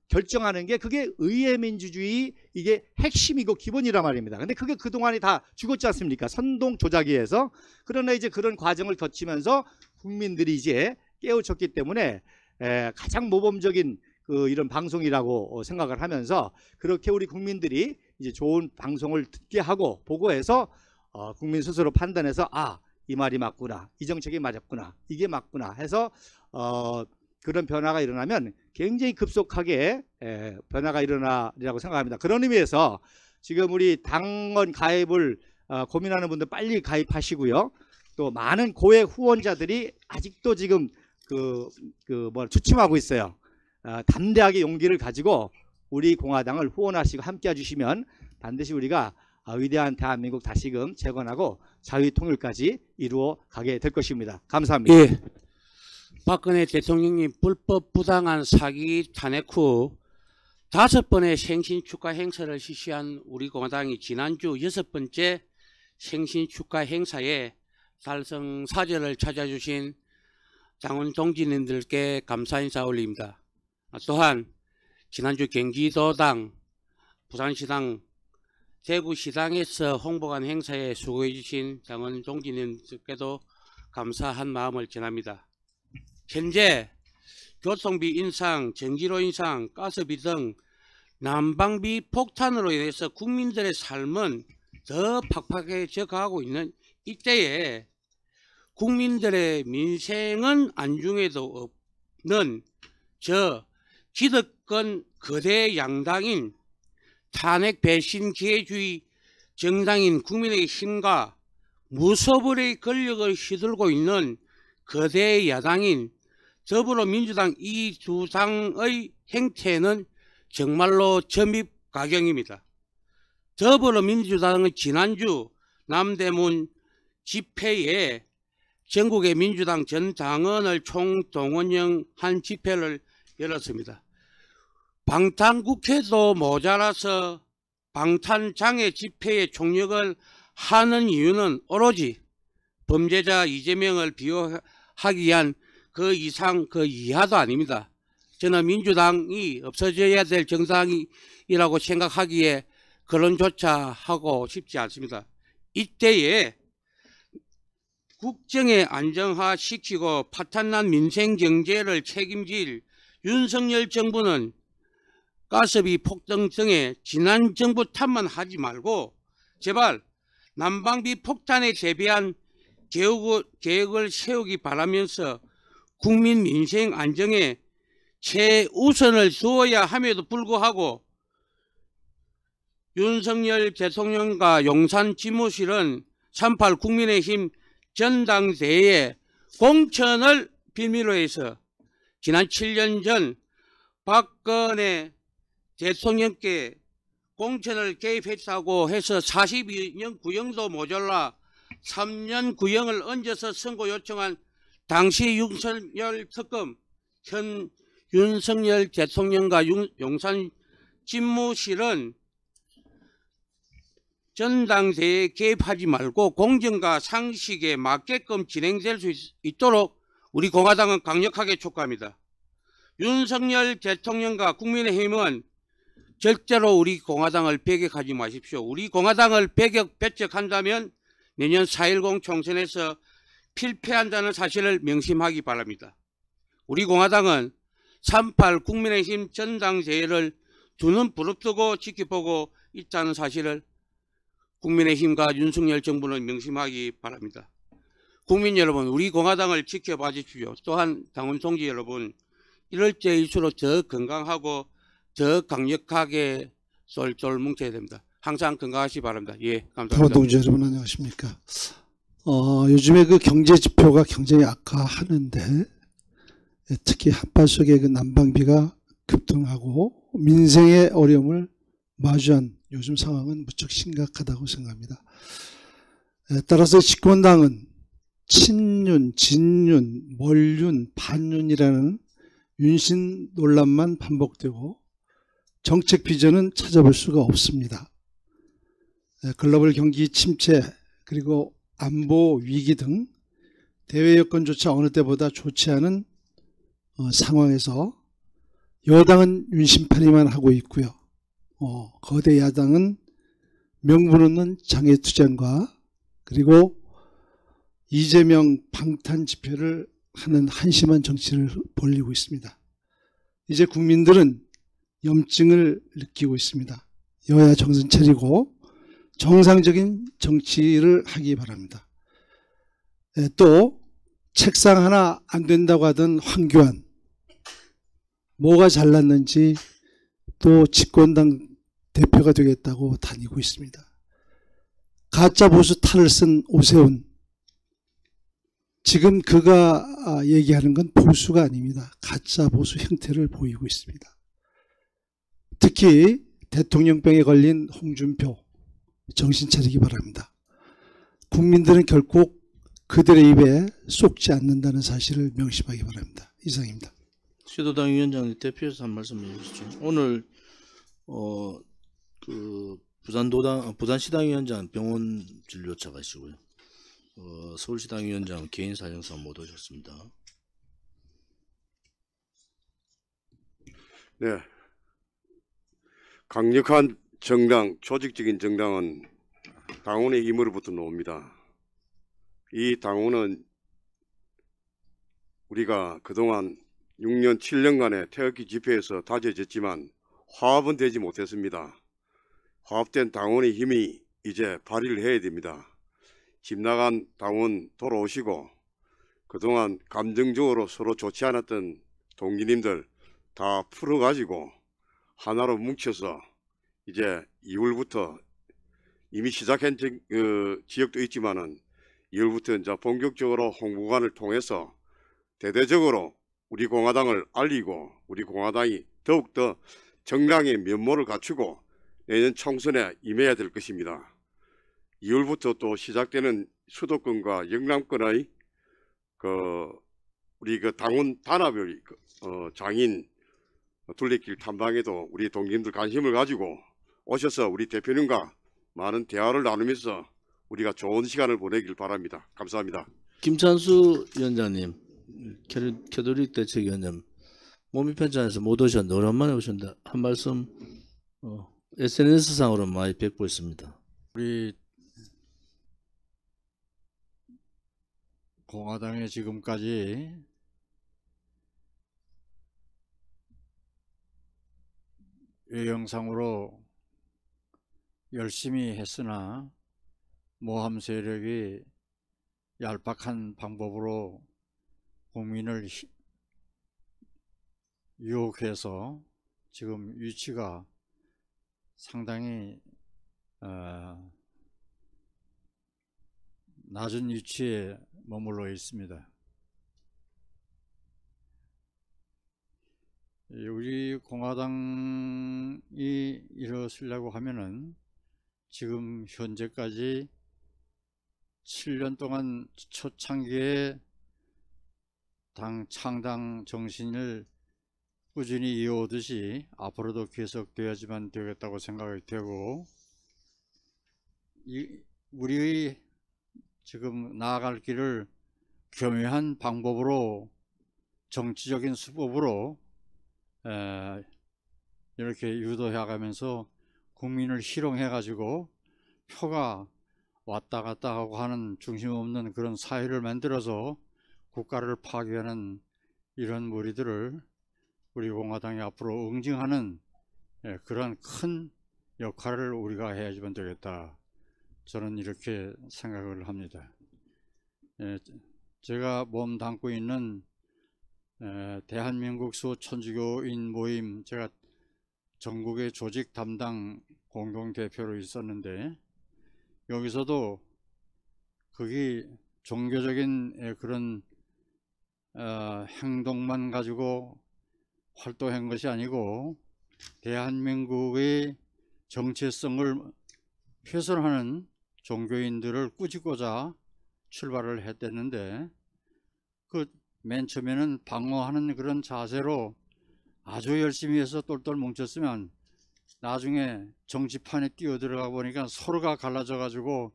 결정하는 게 그게 의회 민주주의 이게 핵심이고 기본이란 말입니다. 근데 그게 그동안이 다 죽었지 않습니까? 선동 조작위에서. 그러나 이제 그런 과정을 거치면서 국민들이 이제 깨우쳤기 때문에 가장 모범적인 이런 방송이라고 생각을 하면서 그렇게 우리 국민들이 이제 좋은 방송을 듣게 하고 보고해서 국민 스스로 판단해서 이 말이 맞구나, 이 정책이 맞았구나, 이게 맞구나 해서 그런 변화가 일어나면 굉장히 급속하게 변화가 일어나리라고 생각합니다. 그런 의미에서 지금 우리 당원 가입을 고민하는 분들 빨리 가입하시고요. 또 많은 고액 후원자들이 아직도 지금 주춤하고 있어요. 담대하게 용기를 가지고 우리 공화당을 후원하시고 함께 해주시면 반드시 우리가 위대한 대한민국 다시금 재건하고 자유통일까지 이루어 가게 될 것입니다. 감사합니다. 예. 박근혜 대통령님 불법 부당한 사기 탄핵 후 5번의 생신 축하 행사를 실시한 우리 공화당이 지난주 6번째 생신 축하 행사에 달성 사절을 찾아주신 당원 동지님들께 감사 인사 올립니다. 또한 지난주 경기도당, 부산시당, 대구시당에서 홍보관 행사에 수고해 주신 당원 동지님들께도 감사한 마음을 전합니다. 현재 교통비 인상, 전기료 인상, 가스비 등 난방비 폭탄으로 인해서 국민들의 삶은 더 팍팍해져 가고 있는 이때에 국민들의 민생은 안중에도 없는 기득권 거대 양당인 탄핵 배신 기회주의 정당인 국민의힘과 무소불위의 권력을 휘둘고 있는 거대 야당인 더불어민주당 이 두 당의 행태는 정말로 점입가경입니다. 더불어민주당은 지난주 남대문 집회에 전국의 민주당 전 당원을 총동원한 집회를 열었습니다. 방탄국회도 모자라서 방탄장애 집회에 총력을 하는 이유는 오로지 범죄자 이재명을 비호하기 위한 그 이상 그 이하도 아닙니다. 저는 민주당이 없어져야 될 정당이라고 생각하기에 그런조차 하고 싶지 않습니다. 이때에 국정에 안정화시키고 파탄난 민생경제를 책임질 윤석열 정부는 가스비 폭등 등의 지난 정부 탓만 하지 말고 제발 난방비 폭탄에 대비한 계획을 세우기 바라면서 국민 민생 안정에 최우선을 두어야 함에도 불구하고 윤석열 대통령과 용산 집무실은 3.8 국민의힘 전당대회에 공천을 빌미로 해서 지난 7년 전 박근혜 대통령께 공천을 개입했다고 해서 42년 구형도 모자라 3년 구형을 얹어서 선고 요청한 당시 윤석열 특검 현 윤석열 대통령과 용산 집무실은 전당대회에 개입하지 말고 공정과 상식에 맞게끔 진행될 수 있도록 우리 공화당은 강력하게 촉구합니다. 윤석열 대통령과 국민의힘은 절대로 우리 공화당을 배격하지 마십시오. 우리 공화당을 배격한다면 내년 4.10 총선에서 필패한다는 사실을 명심하기 바랍니다. 우리 공화당은 3.8 국민의힘 전당대회를 두 눈 부릅뜨고 지켜보고 있다는 사실을 국민의힘과 윤석열 정부는 명심하기 바랍니다. 국민 여러분, 우리 공화당을 지켜봐 주십시오. 또한 당원 동지 여러분, 이럴 때일수록 더 건강하고 더 강력하게 똘똘 뭉쳐야 됩니다. 항상 건강하시기 바랍니다. 예, 감사합니다. 당원 동지 여러분 안녕하십니까. 요즘에 그 경제 지표가 굉장히 악화하는데 특히 한파 속에 그 난방비가 급등하고 민생의 어려움을 마주한 요즘 상황은 무척 심각하다고 생각합니다. 따라서 집권당은 친윤, 진윤, 멀윤, 반윤이라는 윤신 논란만 반복되고 정책 비전은 찾아볼 수가 없습니다. 글로벌 경기 침체 그리고 안보 위기 등 대외 여건조차 어느 때보다 좋지 않은 상황에서 여당은 윤심파리만 하고 있고요. 거대 야당은 명분 없는 장애투쟁과 그리고 이재명 방탄 집회를 하는 한심한 정치를 벌이고 있습니다. 이제 국민들은 염증을 느끼고 있습니다. 여야 정신 차리고 정상적인 정치를 하기 바랍니다. 또 책상 하나 안 된다고 하던 황교안, 뭐가 잘났는지 또 집권당 대표가 되겠다고 다니고 있습니다. 가짜 보수 탈을 쓴 오세훈, 지금 그가 얘기하는 건 보수가 아닙니다. 가짜 보수 형태를 보이고 있습니다. 특히 대통령병에 걸린 홍준표, 정신 차리기 바랍니다. 국민들은 결코 그들의 입에 쏙지 않는다는 사실을 명심하기 바랍니다. 이상입니다. 시도당 위원장님 대표해서 한 말씀 해주시죠. 오늘 부산시당 위원장 병원 진료차 가시고요. 서울시당 위원장 개인 사정상 못 오셨습니다. 네. 강력한 정당, 조직적인 정당은 당원의 힘으로부터 나옵니다. 이 당원은 우리가 그동안 6년, 7년간의 태극기 집회에서 다져졌지만 화합은 되지 못했습니다. 화합된 당원의 힘이 이제 발휘를 해야 됩니다. 집 나간 당원 돌아오시고 그동안 감정적으로 서로 좋지 않았던 동기님들 다 풀어가지고 하나로 뭉쳐서 이제 2월부터 이미 시작한 지역도 있지만은 2월부터 이제 본격적으로 홍보관을 통해서 대대적으로 우리 공화당을 알리고 우리 공화당이 더욱더 정당의 면모를 갖추고 내년 총선에 임해야 될 것입니다. 2월부터 또 시작되는 수도권과 영남권의 우리 당원 단합의 장인 둘레길 탐방에도 우리 동기님들 관심을 가지고 오셔서 우리 대표님과 많은 대화를 나누면서 우리가 좋은 시간을 보내길 바랍니다. 감사합니다. 김찬수 위원장님, 캐톨릭 대책위원장 몸이 편찮아서 못 오셨는데 오랜만에 오셨는데 한 말씀 SNS상으로 많이 뵙고 있습니다. 우리 공화당에 지금까지 외형상으로 열심히 했으나 모함 세력이 얄팍한 방법으로 국민을 유혹해서 지금 위치가 상당히 낮은 위치에 머물러 있습니다. 우리 공화당이 일어서려고 하면은 지금 현재까지 7년 동안 초창기에 당 창당 정신을 꾸준히 이어오듯이 앞으로도 계속되어야지만 되겠다고 생각이 되고, 우리의 지금 나아갈 길을 교묘한 방법으로 정치적인 수법으로 이렇게 유도해 가면서 국민을 희롱해 가지고 표가 왔다 갔다 하고 하는 중심 없는 그런 사회를 만들어서 국가를 파괴하는 이런 무리들을 우리 공화당이 앞으로 응징하는 그런 큰 역할을 우리가 해야지만 되겠다. 저는 이렇게 생각을 합니다. 제가 몸담고 있는 대한민국 수호천주교인 모임, 제가 전국의 조직 담당 공동대표로 있었는데, 여기서도 거기 종교적인 그런 행동만 가지고 활동한 것이 아니고 대한민국의 정체성을 훼손하는 종교인들을 꾸짖고자 출발을 했댔는데, 그 맨 처음에는 방어하는 그런 자세로 아주 열심히 해서 똘똘 뭉쳤으면 나중에 정치판에 뛰어들어가 보니까 서로가 갈라져 가지고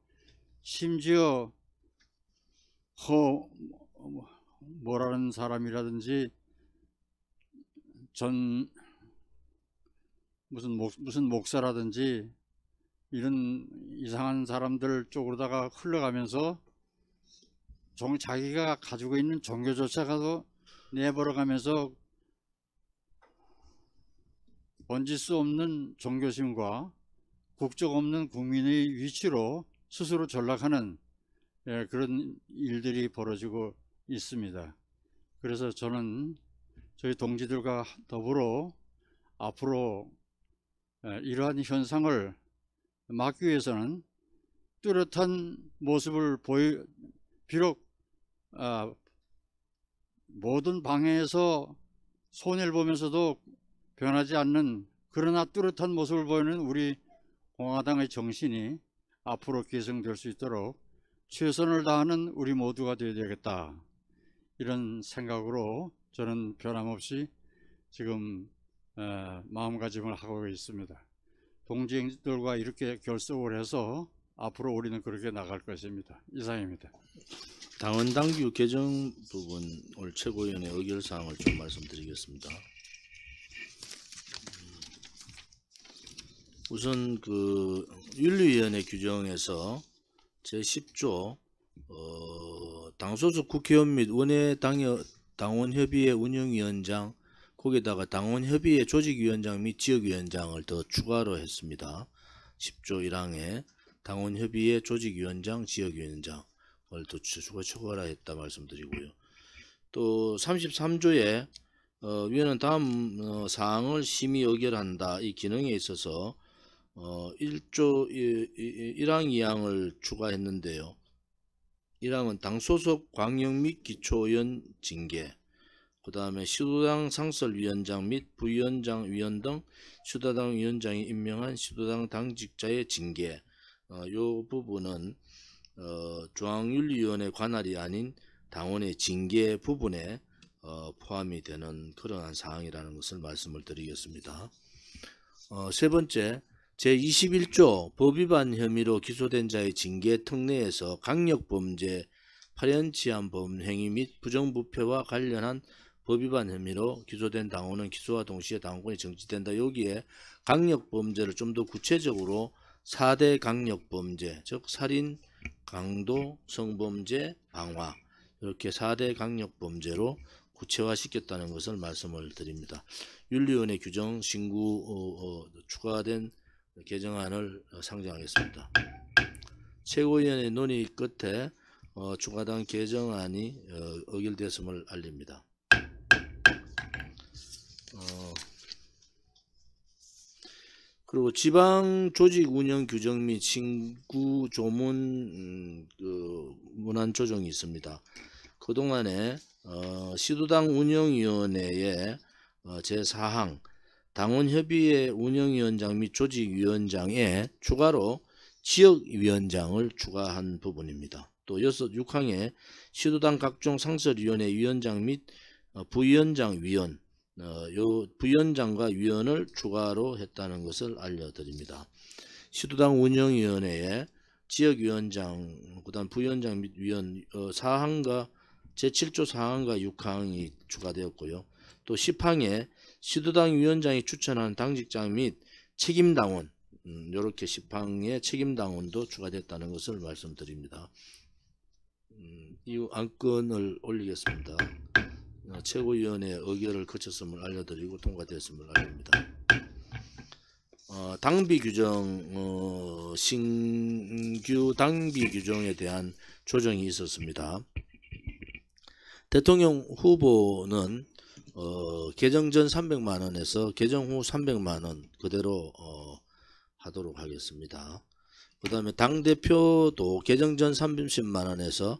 심지어 뭐라는 사람이라든지 전 무슨 목사라든지 이런 이상한 사람들 쪽으로다가 흘러가면서 자기가 가지고 있는 종교조차도 내버려가면서 번질 수 없는 종교심과 국적 없는 국민의 위치로 스스로 전락하는 그런 일들이 벌어지고 있습니다. 그래서 저는 저희 동지들과 더불어 앞으로 이러한 현상을 막기 위해서는 뚜렷한 모습을 비록 모든 방해에서 손해를 보면서도 변하지 않는, 그러나 뚜렷한 모습을 보이는 우리 공화당의 정신이 앞으로 계승될 수 있도록 최선을 다하는 우리 모두가 되어야 되겠다, 이런 생각으로 저는 변함없이 지금 마음가짐을 하고 있습니다. 동지들과 이렇게 결속을 해서 앞으로 우리는 그렇게 나갈 것입니다. 이상입니다. 당원 당규 개정 부분 오늘 최고위원회 의결사항을 좀 말씀드리겠습니다. 우선 그 윤리위원회 규정에서 제10조 당소속 국회의원 및 원외 당원협의회 운영위원장, 거기다가 당원협의회 조직위원장 및 지역위원장을 더 추가로 했습니다. 10조 1항에 당원협의회 조직위원장, 지역위원장을 더 추가라 했다 말씀드리고요. 또 33조에 위원은 다음 사항을 심의 의결한다, 이 기능에 있어서 1조 1항 2항을 추가했는데요. 1항은 당소속 광역 및 기초의원 징계, 그 다음에 시도당 상설위원장 및 부위원장, 위원 등 시도당 위원장이 임명한 시도당 당직자의 징계, 이 부분은 중앙윤리위원회 관할이 아닌 당원의 징계 부분에 포함이 되는 그러한 사항이라는 것을 말씀을 드리겠습니다. 세 번째, 제21조 법위반 혐의로 기소된 자의 징계 특례에서 강력범죄, 파렴치한 범행위 및 부정부패와 관련한 법위반 혐의로 기소된 당원은 기소와 동시에 당원권이 정지된다. 여기에 강력범죄를 좀 더 구체적으로 4대 강력범죄, 즉 살인, 강도, 성범죄, 방화, 이렇게 4대 강력범죄로 구체화시켰다는 것을 말씀을 드립니다. 윤리위원회 규정 신구 추가된 개정안을 상정하겠습니다. 최고위원회 논의 끝에 추가당 개정안이 의결됐음을 알립니다. 그리고 지방 조직 운영 규정 및 신구 조문 문안 조정이 있습니다. 그동안에 시도당 운영위원회의 제4항 당원협의회 운영위원장 및 조직위원장에 추가로 지역위원장을 추가한 부분입니다. 또 6항에 시도당 각종 상설위원회 위원장 및 부위원장 위원, 요 부위원장과 위원을 추가로 했다는 것을 알려드립니다. 시도당 운영위원회에 지역위원장, 그 다음 부위원장 및 위원 사항과 제7조 4항과 6항이 추가되었고요. 또 10항에 시도당 위원장이 추천한 당직장 및 책임당원, 이렇게 10항에 책임당원도 추가됐다는 것을 말씀드립니다. 이 안건을 올리겠습니다. 최고위원회 의결을 거쳤음을 알려드리고 통과됐음을 알립니다. 당비 규정, 신규 당비 규정에 대한 조정이 있었습니다. 대통령 후보는 개정 전 300만원에서 개정 후 300만원 그대로 하도록 하겠습니다. 그 다음에 당대표도 개정 전 30만원에서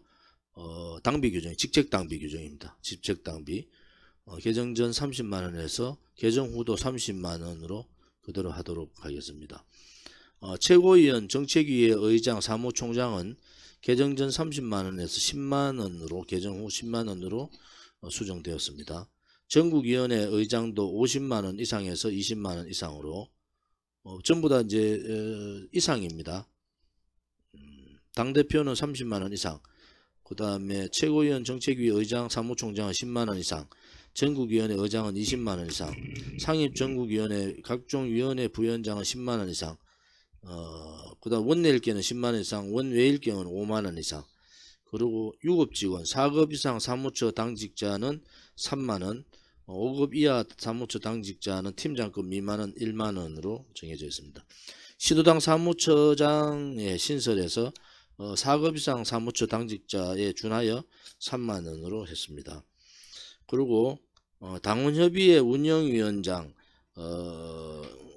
당비 규정, 직책당비 규정입니다. 직책당비 개정 전 30만원에서 개정 후도 30만원으로 그대로 하도록 하겠습니다. 최고위원, 정책위의 의장, 사무총장은 개정 전 30만원에서 10만원으로 개정 후 10만원으로 수정되었습니다. 전국위원회 의장도 50만원 이상에서 20만원 이상으로 전부 다 이제 이상입니다. 당대표는 30만원 이상, 그 다음에 최고위원, 정책위 의장, 사무총장은 10만원 이상, 전국위원회 의장은 20만원 이상, 상임전국위원회 각종 위원회 부위원장은 10만원 이상, 그 다음 원내일경은 10만원 이상, 원외일경은 5만원 이상, 그리고 6급직원 4급 이상 사무처 당직자는 3만원, 5급 이하 사무처 당직자는 팀장급 미만은 1만원으로 정해져 있습니다. 시도당 사무처장의 신설에서 4급 이상 사무처 당직자에 준하여 3만원으로 했습니다. 그리고 당원협의회 운영위원장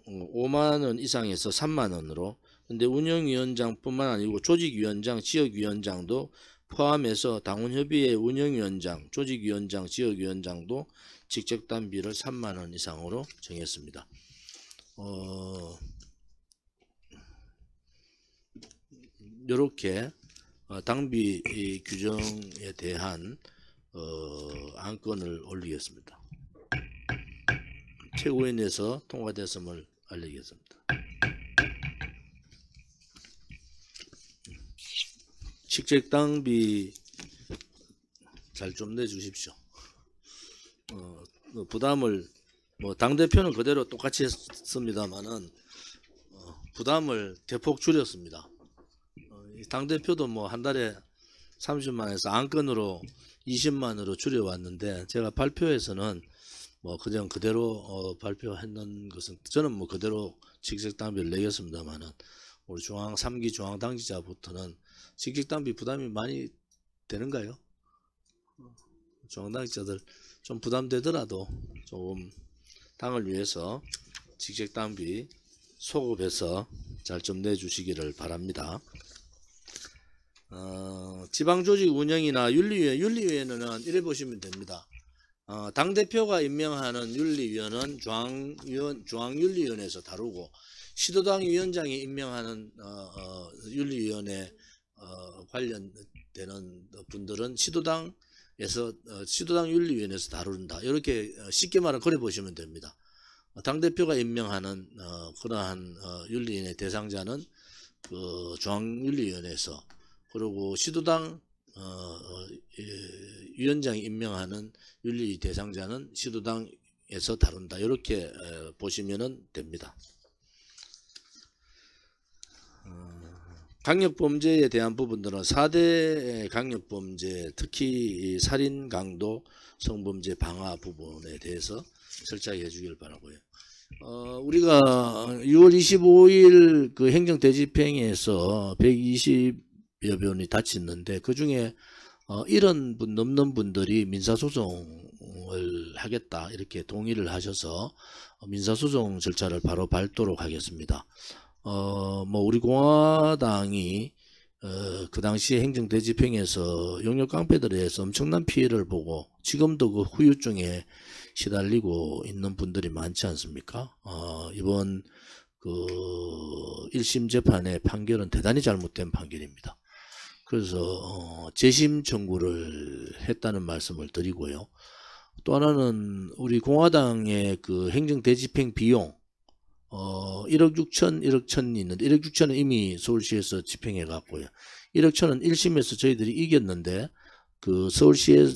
5만원 이상에서 3만원으로, 근데 운영위원장 뿐만 아니고 조직위원장, 지역위원장도 포함해서 당원협의회 운영위원장, 조직위원장, 지역위원장도 직책단비를 3만원 이상으로 정했습니다. 이렇게 당비 규정에 대한 안건을 올리겠습니다. 최고위원회에서 통과됐음을 알리겠습니다. 직책당비 잘 좀 내주십시오. 부담을 당대표는 그대로 똑같이 했습니다만은 부담을 대폭 줄였습니다. 당대표도 한 달에 30만원에서 안건으로 20만원으로 줄여왔는데, 제가 발표에서는 그냥 그대로 발표했는 것은, 저는 그대로 직책당비를 내겠습니다만은 우리 3기 중앙당직자부터는 직책당비 부담이 많이 되는가요? 중앙당직자들 좀 부담되더라도 조금 당을 위해서 직책당비 소급해서 잘 좀 내주시기를 바랍니다. 지방조직 운영이나 윤리위원회는 이래 보시면 됩니다. 당대표가 임명하는 윤리위원은 중앙윤리위원회에서 다루고, 시도당 위원장이 임명하는 윤리위원회 관련되는 분들은 시도당 윤리위원회에서 다룬다. 이렇게 쉽게 말하면 그래 보시면 됩니다. 당대표가 임명하는 그러한 윤리위원회 대상자는 그 중앙윤리위원회에서, 그리고 시도당 위원장이 임명하는 윤리 대상자는 시도당에서 다룬다. 이렇게 보시면 됩니다. 강력범죄에 대한 부분들은 4대 강력범죄, 특히 살인, 강도, 성범죄, 방화 부분에 대해서 철저하게 해주길 바라고요. 우리가 6월 25일 그 행정대집행에서 120여 분이 다쳤는데, 그 중에 1원 넘는 분들이 민사소송을 하겠다 이렇게 동의를 하셔서 민사소송 절차를 바로 밟도록 하겠습니다. 우리 공화당이 그 당시에 행정대집행에서 용역깡패들에 의해서 엄청난 피해를 보고 지금도 그 후유증에 시달리고 있는 분들이 많지 않습니까? 이번 그 1심 재판의 판결은 대단히 잘못된 판결입니다. 그래서 재심 청구를 했다는 말씀을 드리고요. 또 하나는 우리 공화당의 그 행정대집행 비용 1억 6천, 1억 1천이 있는데 1억 6천은 이미 서울시에서 집행해 갔고요. 1억 1천은 1심에서 저희들이 이겼는데 그 서울시에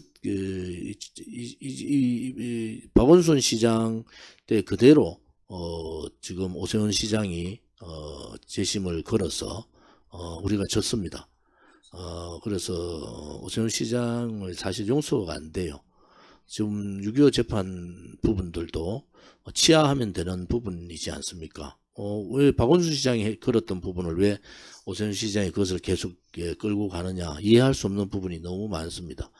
박원순 시장 때 그대로 지금 오세훈 시장이 재심을 걸어서 우리가 졌습니다. 그래서 오세훈 시장을 사실 용서가 안 돼요. 지금 6.25 재판 부분들도 치하하면 되는 부분이지 않습니까? 왜 박원순 시장이 걸었던 부분을 왜 오세훈 시장이 그것을 계속 끌고 가느냐, 이해할 수 없는 부분이 너무 많습니다.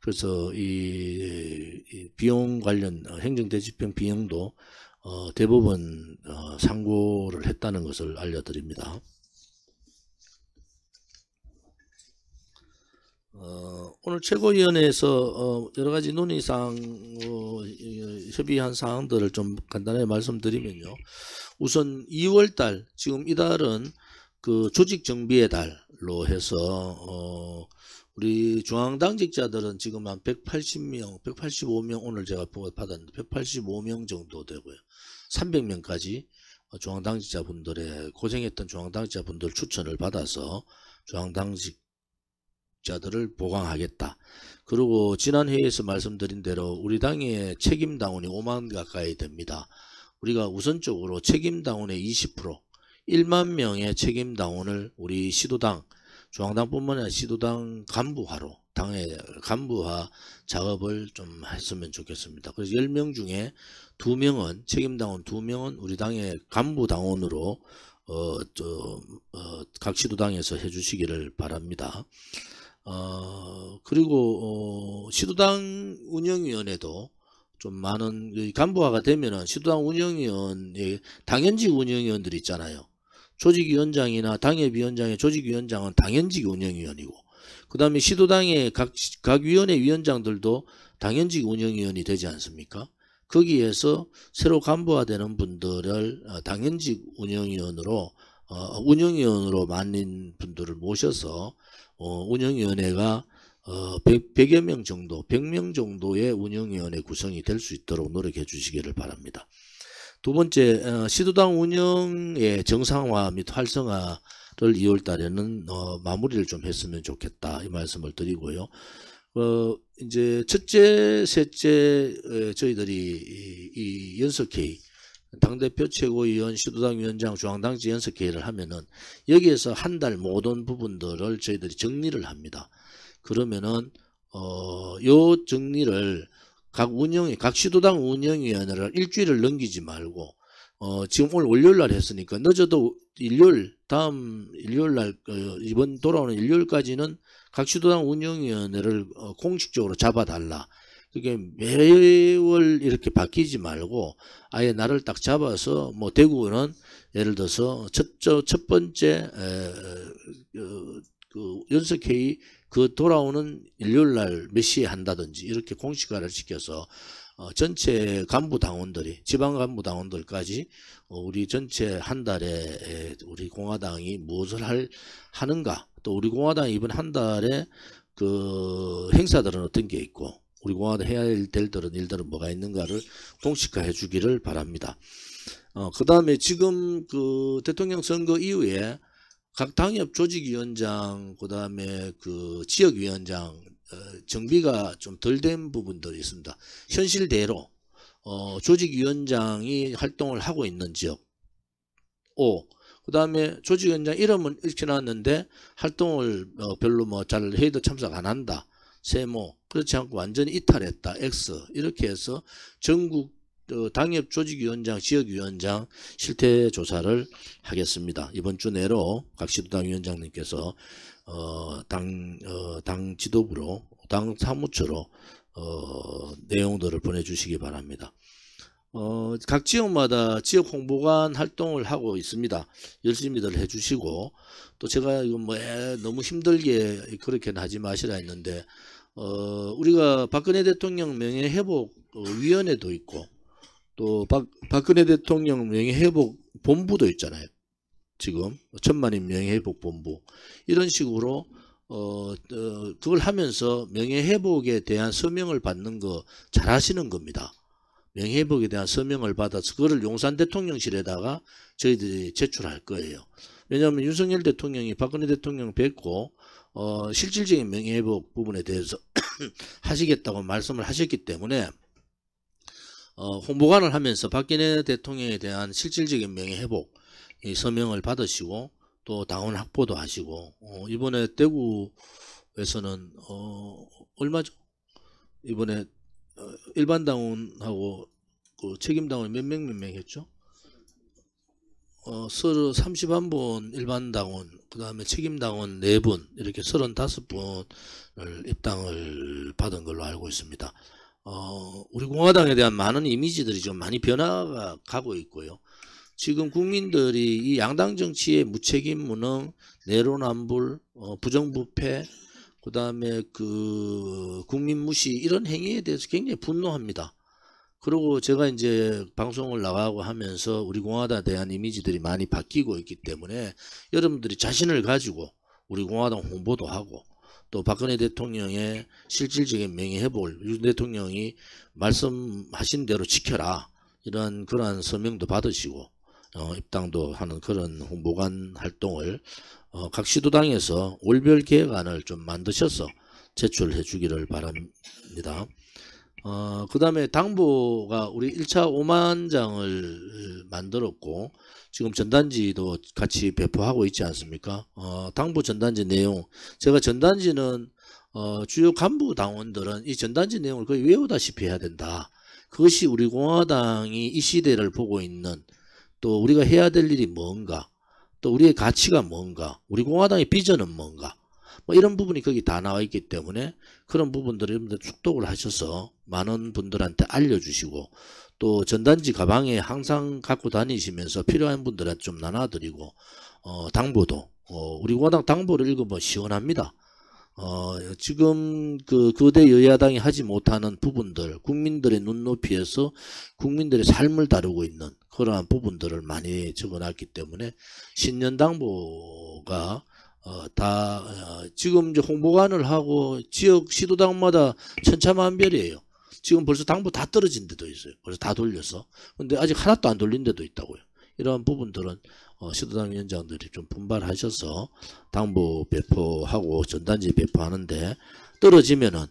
그래서 이 비용 관련 행정대집행 비용도 대법원 상고를 했다는 것을 알려드립니다. 오늘 최고위원회에서 여러가지 논의사항 협의한 사항들을 좀 간단하게 말씀드리면요. 우선 2월달, 지금 이달은 그 조직정비의 달로 해서 우리 중앙당직자들은 지금 한 180명, 185명 오늘 제가 받았는데 185명 정도 되고요. 300명까지 중앙당직자분들의 고생했던 중앙당직자분들 추천을 받아서 중앙당직 자들을 보강하겠다. 그리고 지난 회의에서 말씀드린 대로 우리 당의 책임당원이 5만 가까이 됩니다. 우리가 우선적으로 책임당원의 20% 1만 명의 책임당원을 우리 시도당, 중앙당뿐만 아니라 시도당 간부화로 당의 간부화 작업을 좀 했으면 좋겠습니다. 그래서 10명 중에 2명은 책임당원 2명은 우리 당의 간부당원으로 각 시도당에서 해주시기를 바랍니다. 그리고 시도당 운영위원회도 좀 많은 간부화가 되면은 시도당 운영위원회 당연직 운영위원들이 있잖아요. 조직위원장이나 당협위원장의 조직위원장은 당연직 운영위원이고, 그 다음에 시도당의 각 위원회 위원장들도 당연직 운영위원이 되지 않습니까? 거기에서 새로 간부화되는 분들을 당연직 운영위원으로 운영위원으로 만든 분들을 모셔서 운영위원회가 100여 명 정도, 100명 정도의 운영위원회 구성이 될 수 있도록 노력해 주시기를 바랍니다. 두 번째, 시도당 운영의 정상화 및 활성화를 2월 달에는 마무리를 좀 했으면 좋겠다, 이 말씀을 드리고요. 이제 첫째, 셋째 저희들이 이 연석회의, 당대표 최고위원, 시도당 위원장, 중앙당지 연석회의를 하면은 여기에서 한 달 모든 부분들을 저희들이 정리를 합니다. 그러면은 요 정리를 각 시도당 운영위원회를 일주일을 넘기지 말고 지금 오늘 월요일날 했으니까 늦어도 다음 일요일날 이번 돌아오는 일요일까지는 각 시도당 운영위원회를 공식적으로 잡아달라. 그게 매월 이렇게 바뀌지 말고 아예 날을 딱 잡아서 뭐 대구는 예를 들어서 첫 번째 그 연석회의 그 돌아오는 일요일날 몇 시에 한다든지 이렇게 공식화를 시켜서 전체 간부당원들이 지방 간부당원들까지 우리 전체 한 달에 우리 공화당이 무엇을 하는가, 또 우리 공화당이 이번 한 달에 그 행사들은 어떤 게 있고 우리 공화당 해야 될 일들은 뭐가 있는가를 공식화해 주기를 바랍니다. 그 다음에 지금 그 대통령 선거 이후에 각 당협 조직위원장, 그 다음에 그 지역위원장 정비가 좀 덜 된 부분들이 있습니다. 현실대로 조직위원장이 활동을 하고 있는 지역 O, 그 다음에 조직위원장 이름은 이렇게 나왔는데 활동을 별로 뭐 잘 회의도 참석 안 한다, 세모, 그렇지 않고 완전히 이탈했다, X, 이렇게 해서 전국 당협 조직위원장, 지역위원장 실태조사를 하겠습니다. 이번 주 내로 각 시도당 위원장님께서 당 지도부로, 당 사무처로 내용들을 보내주시기 바랍니다. 각 지역마다 지역 홍보관 활동을 하고 있습니다. 열심히들 해주시고, 또 제가 이거 뭐 너무 힘들게 그렇게는 하지 마시라 했는데 우리가 박근혜 대통령 명예회복 위원회도 있고 또 박근혜 대통령 명예회복 본부도 있잖아요. 지금 천만인 명예회복 본부, 이런 식으로 그걸 하면서 명예회복에 대한 서명을 받는 거 잘 하시는 겁니다. 명예회복에 대한 서명을 받아서 그거를 용산 대통령실에다가 저희들이 제출할 거예요. 왜냐하면 윤석열 대통령이 박근혜 대통령 뵙고 실질적인 명예회복 부분에 대해서 하시겠다고 말씀을 하셨기 때문에 홍보관을 하면서 박근혜 대통령에 대한 실질적인 명예회복 이 서명을 받으시고 또 당원 확보도 하시고, 이번에 대구에서는 얼마죠? 이번에 일반 당원하고 그 책임 당원 몇 명 했죠? 31분 일반 당원, 그 다음에 책임 당원 4분, 이렇게 35분을 입당을 받은 걸로 알고 있습니다. 우리 공화당에 대한 많은 이미지들이 좀 많이 변화가 가고 있고요. 지금 국민들이 이 양당 정치의 무책임, 무능, 내로남불, 부정부패, 그 다음에 그 국민 무시, 이런 행위에 대해서 굉장히 분노합니다. 그리고 제가 이제 방송을 나가고 하면서 우리 공화당에 대한 이미지들이 많이 바뀌고 있기 때문에 여러분들이 자신을 가지고 우리 공화당 홍보도 하고, 또 박근혜 대통령의 실질적인 명예회복을 윤 대통령이 말씀하신 대로 지켜라, 이런 그러한 서명도 받으시고 입당도 하는 그런 홍보관 활동을 각 시도당에서 월별 계획안을 좀 만드셔서 제출해 주기를 바랍니다. 그 다음에 당부가 우리 1차 5만 장을 만들었고 지금 전단지도 같이 배포하고 있지 않습니까? 당부 전단지 내용, 제가 전단지는 주요 간부 당원들은 이 전단지 내용을 거의 외우다시피 해야 된다. 그것이 우리 공화당이 이 시대를 보고 있는, 또 우리가 해야 될 일이 뭔가, 또 우리의 가치가 뭔가, 우리 공화당의 비전은 뭔가, 뭐 이런 부분이 거기 다 나와 있기 때문에 그런 부분들을 여러분들 숙독을 하셔서 많은 분들한테 알려주시고, 또 전단지 가방에 항상 갖고 다니시면서 필요한 분들한테 좀 나눠드리고, 당부도 우리 공화당 당부를 읽으면 시원합니다. 지금 그 거대 여야당이 하지 못하는 부분들, 국민들의 눈높이에서 국민들의 삶을 다루고 있는 그러한 부분들을 많이 적어놨기 때문에 신년 당부가 지금 이제 홍보관을 하고 지역 시도당마다 천차만별이에요. 지금 벌써 당부 다 떨어진 데도 있어요. 벌써 다 돌려서. 근데 아직 하나도 안 돌린 데도 있다고요. 이러한 부분들은 시도당 위원장들이 좀 분발하셔서 당부 배포하고 전단지 배포하는데 떨어지면은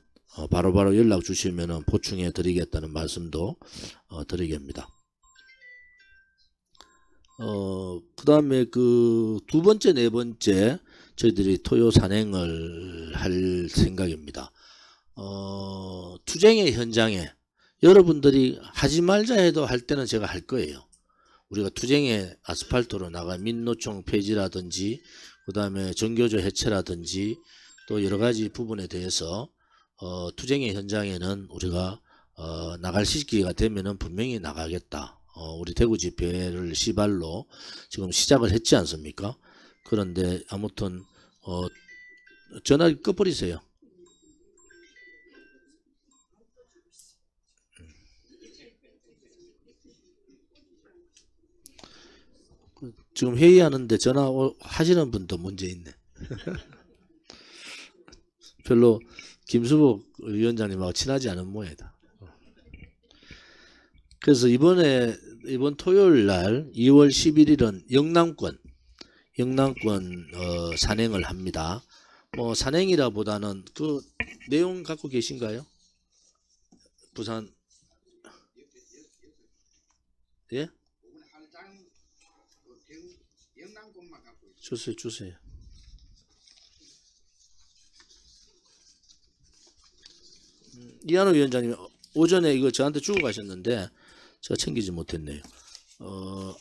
바로바로 연락 주시면은 보충해 드리겠다는 말씀도 드리겠습니다. 그 다음에 그 두 번째, 네 번째 저희들이 토요 산행을 할 생각입니다. 투쟁의 현장에 여러분들이 하지 말자 해도 할 때는 제가 할 거예요. 우리가 투쟁의 아스팔트로 나가 민노총 폐지라든지 그 다음에 정교조 해체라든지 또 여러 가지 부분에 대해서 투쟁의 현장에는 우리가 나갈 시기가 되면은 분명히 나가겠다. 우리 대구 집회를 시발로 지금 시작을 했지 않습니까? 그런데 아무튼 전화 꺼버리세요. 지금 회의하는데 전화 하시는 분도 문제 있네. 별로 김수복 위원장님하고 친하지 않은 모양이다. 그래서 이번 토요일 날 2월 11일은 영남권 산행을 합니다. 뭐 산행이라 보다는 그 내용 갖고 계신가요? 부산 예? 주세요. 이한호 위원장님 오전에 이거 저한테 주고 가셨는데 제가 챙기지 못했네요.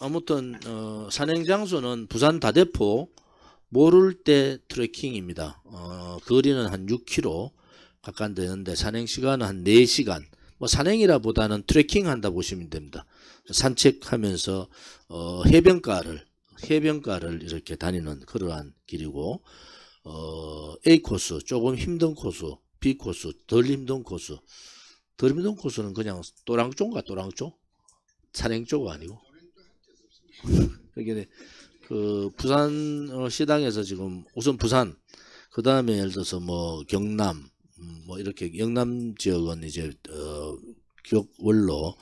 아무튼 산행 장소는 부산 다대포 모를대 트레킹입니다. 거리는 한 6km 가까이 되는데 산행 시간은 한 4시간. 뭐 산행이라 보다는 트레킹 한다 보시면 됩니다. 산책하면서 해변가를 이렇게 다니는 그러한 길이고, A 코스 조금 힘든 코스, B 코스 덜 힘든 코스. 덜 힘든 코스는 그냥 또랑쪼인가 또랑쪼? 산행쪼가 아니고. 그게 그 부산 시당에서 지금 우선 부산, 그 다음에 예를 들어서 뭐 경남, 뭐 이렇게 영남 지역은 이제 기억월로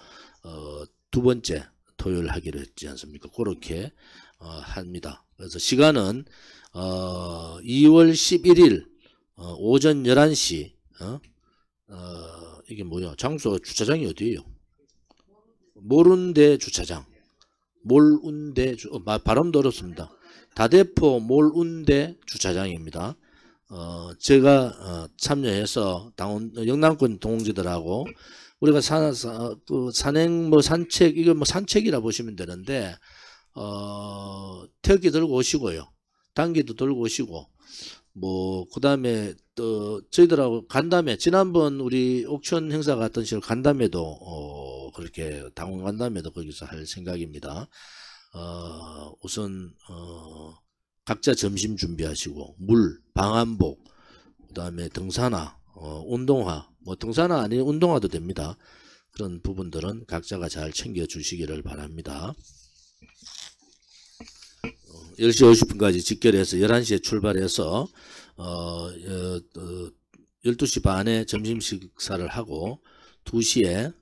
두 번째 토요일 하기로 했지 않습니까? 그렇게 합니다. 그래서 시간은 2월 11일 오전 11시 이게 뭐야? 장소 주차장이 어디예요? 몰운대 주차장. 몰운대 발음도 어렵습니다. 다대포 몰운대 주차장입니다. 제가 참여해서 영남권 동지들하고 우리가 산행 뭐 산책, 이거 뭐 산책이라 보시면 되는데 태극기 들고 오시고요. 단기도 들고 오시고, 뭐 그다음에 또 저희들하고 간담회, 지난번 우리 옥천 행사 갔던 시절 간담회도 그렇게 당원 간담회도 거기서 할 생각입니다. 우선 각자 점심 준비하시고 물, 방한복, 그다음에 등산화, 운동화, 뭐 등산화 아니면 운동화도 됩니다. 그런 부분들은 각자가 잘 챙겨 주시기를 바랍니다. 10시 50분까지 직결해서 11시에 출발해서 12시 반에 점심 식사를 하고 2시에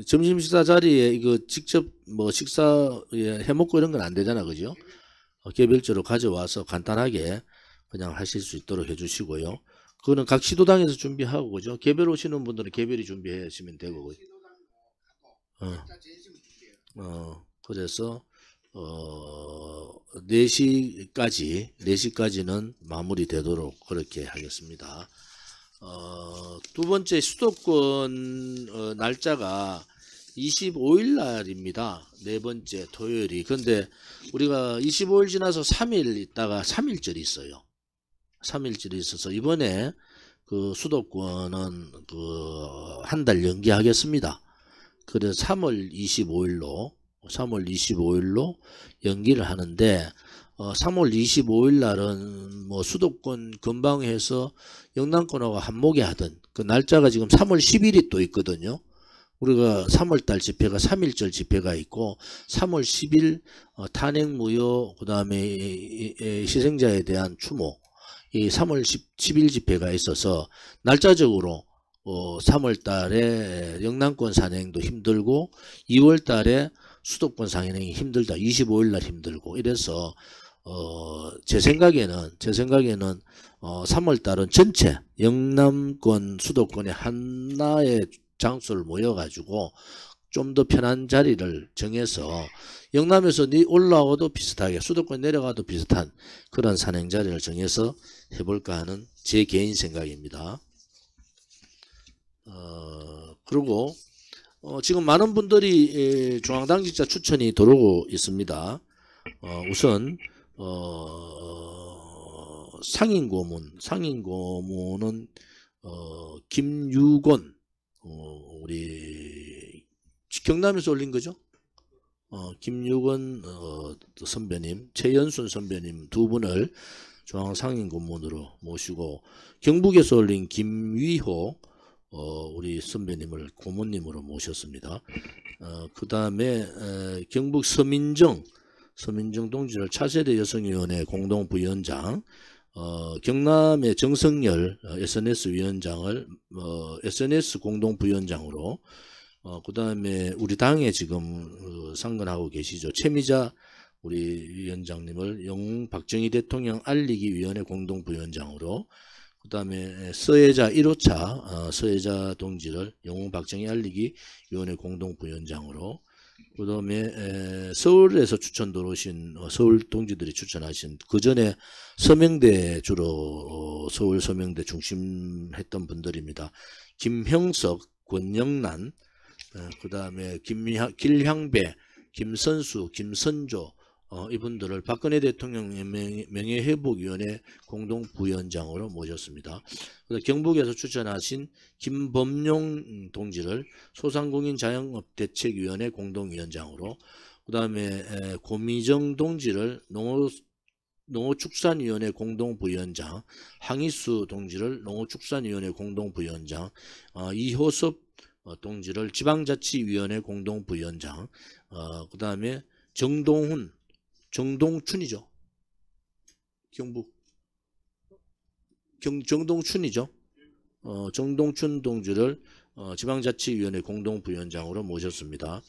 점심 식사 자리에 이거 직접 뭐 식사 해먹고 이런 건 안 되잖아, 그죠? 개별적으로 가져와서 간단하게 그냥 하실 수 있도록 해주시고요. 그거는 각 시도당에서 준비하고 그죠. 개별 오시는 분들은 개별히 준비해 주시면 되고. 그래서 4시까지는 마무리되도록 그렇게 하겠습니다. 두 번째 수도권 날짜가 25일 날입니다. 네 번째 토요일이. 근데 우리가 25일 지나서 3일 있다가 3일절이 있어요. 3일절이 있어서 이번에 그 수도권은 그 한 달 연기하겠습니다. 그래서 3월 25일로 연기를 하는데 3월 25일 날은 뭐 수도권 근방에서 영남권하고 한목에 하던 그 날짜가 지금 3월 10일이 또 있거든요. 우리가 3월달 집회가 3일절 집회가 있고 3월 10일 탄핵무효 그 다음에 희생자에 대한 추모 이 3월 10일 집회가 있어서 날짜적으로 3월달에 영남권 산행도 힘들고 2월달에 수도권 산행이 힘들다. 25일날 힘들고 이래서 제 생각에는 3월달은 전체 영남권 수도권의 하나의 장소를 모여가지고 좀 더 편한 자리를 정해서 영남에서 올라와도 비슷하게 수도권 내려가도 비슷한 그런 산행 자리를 정해서 해볼까 하는 제 개인 생각입니다. 그리고 지금 많은 분들이 중앙당직자 추천이 들어오고 있습니다. 우선 상인고문은 김유건 우리 경남에서 올린 거죠? 김유건 선배님, 최연순 선배님 두 분을 중앙상인고문으로 모시고 경북에서 올린 김위호 우리 선배님을 고문님으로 모셨습니다. 그 다음에 경북 서민정 동지를 차세대 여성위원회 공동부위원장, 경남의 정성열 SNS 위원장을 SNS 공동부위원장으로, 그 다음에 우리 당에 지금 상근하고 계시죠. 최미자 우리 위원장님을 영웅 박정희 대통령 알리기 위원회 공동부위원장으로, 그 다음에 서예자 1호차 서예자 동지를 영웅 박정희 알리기 위원회 공동부위원장으로, 그 다음에 서울에서 추천 들어오신 서울 동지들이 추천하신 그 전에 서명대 주로 서울 서명대 중심했던 분들입니다. 김형석, 권영란, 그 다음에 길향배, 김선수, 김선조 이분들을 박근혜 대통령 명예회복위원회 공동부위원장으로 모셨습니다. 경북에서 추천하신 김범용 동지를 소상공인 자영업대책위원회 공동위원장으로, 그 다음에 고미정 동지를 농어축산위원회 공동부위원장, 항희수 동지를 농어축산위원회 공동부위원장, 이효섭 동지를 지방자치위원회 공동부위원장, 그 다음에 정동춘이죠. 경북 정동춘이죠. 정동춘 동지를 지방자치위원회 공동부위원장으로 모셨습니다.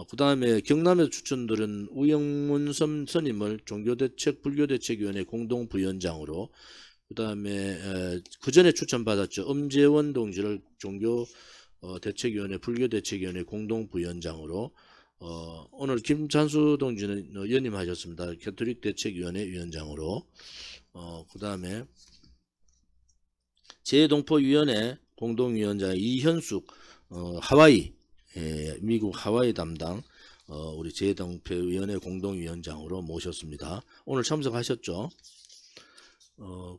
그 다음에 경남에서 추천들은 우영문 선임을 종교대책 불교대책위원회 공동부위원장으로, 그 다음에 그 전에 추천받았죠. 엄재원 동지를 종교대책위원회 불교대책위원회 공동부위원장으로, 오늘 김찬수 동지는 연임하셨습니다. 캐톨릭 대책위원회 위원장으로. 그 다음에 재동포위원회 공동위원장 이현숙 하와이 미국 하와이 담당 우리 재동포위원회 공동위원장으로 모셨습니다. 오늘 참석하셨죠?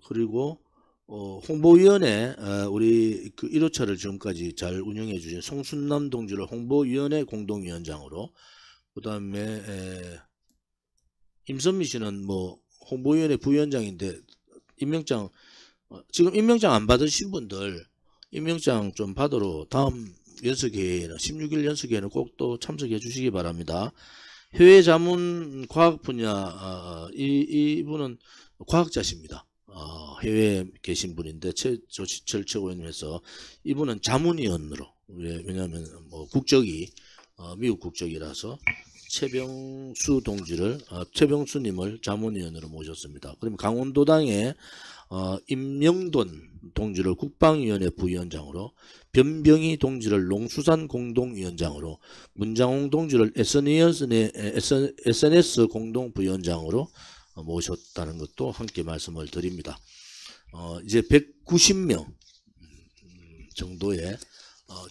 그리고 홍보위원회 우리 그 1호차를 지금까지 잘 운영해 주신 송순남 동지를 홍보위원회 공동위원장으로, 그 다음에 임선미 씨는 뭐 홍보위원회 부위원장인데 임명장 지금 임명장 안 받으신 분들 임명장 좀 받으러 다음 연석회의에는 16일 연석회의는 꼭 또 참석해 주시기 바랍니다. 해외 자문 과학 분야 이분은 과학자십니다. 해외에 계신 분인데 조시철 최고위원님에서 이분은 자문위원으로, 왜냐하면 뭐 국적이 미국 국적이라서 최병수님을 자문위원으로 모셨습니다. 그럼 강원도당의 임명돈 동지를 국방위원회 부위원장으로, 변병희 동지를 농수산 공동위원장으로, 문장홍 동지를 SNS 공동부위원장으로 모셨다는 것도 함께 말씀을 드립니다. 이제 190명 정도의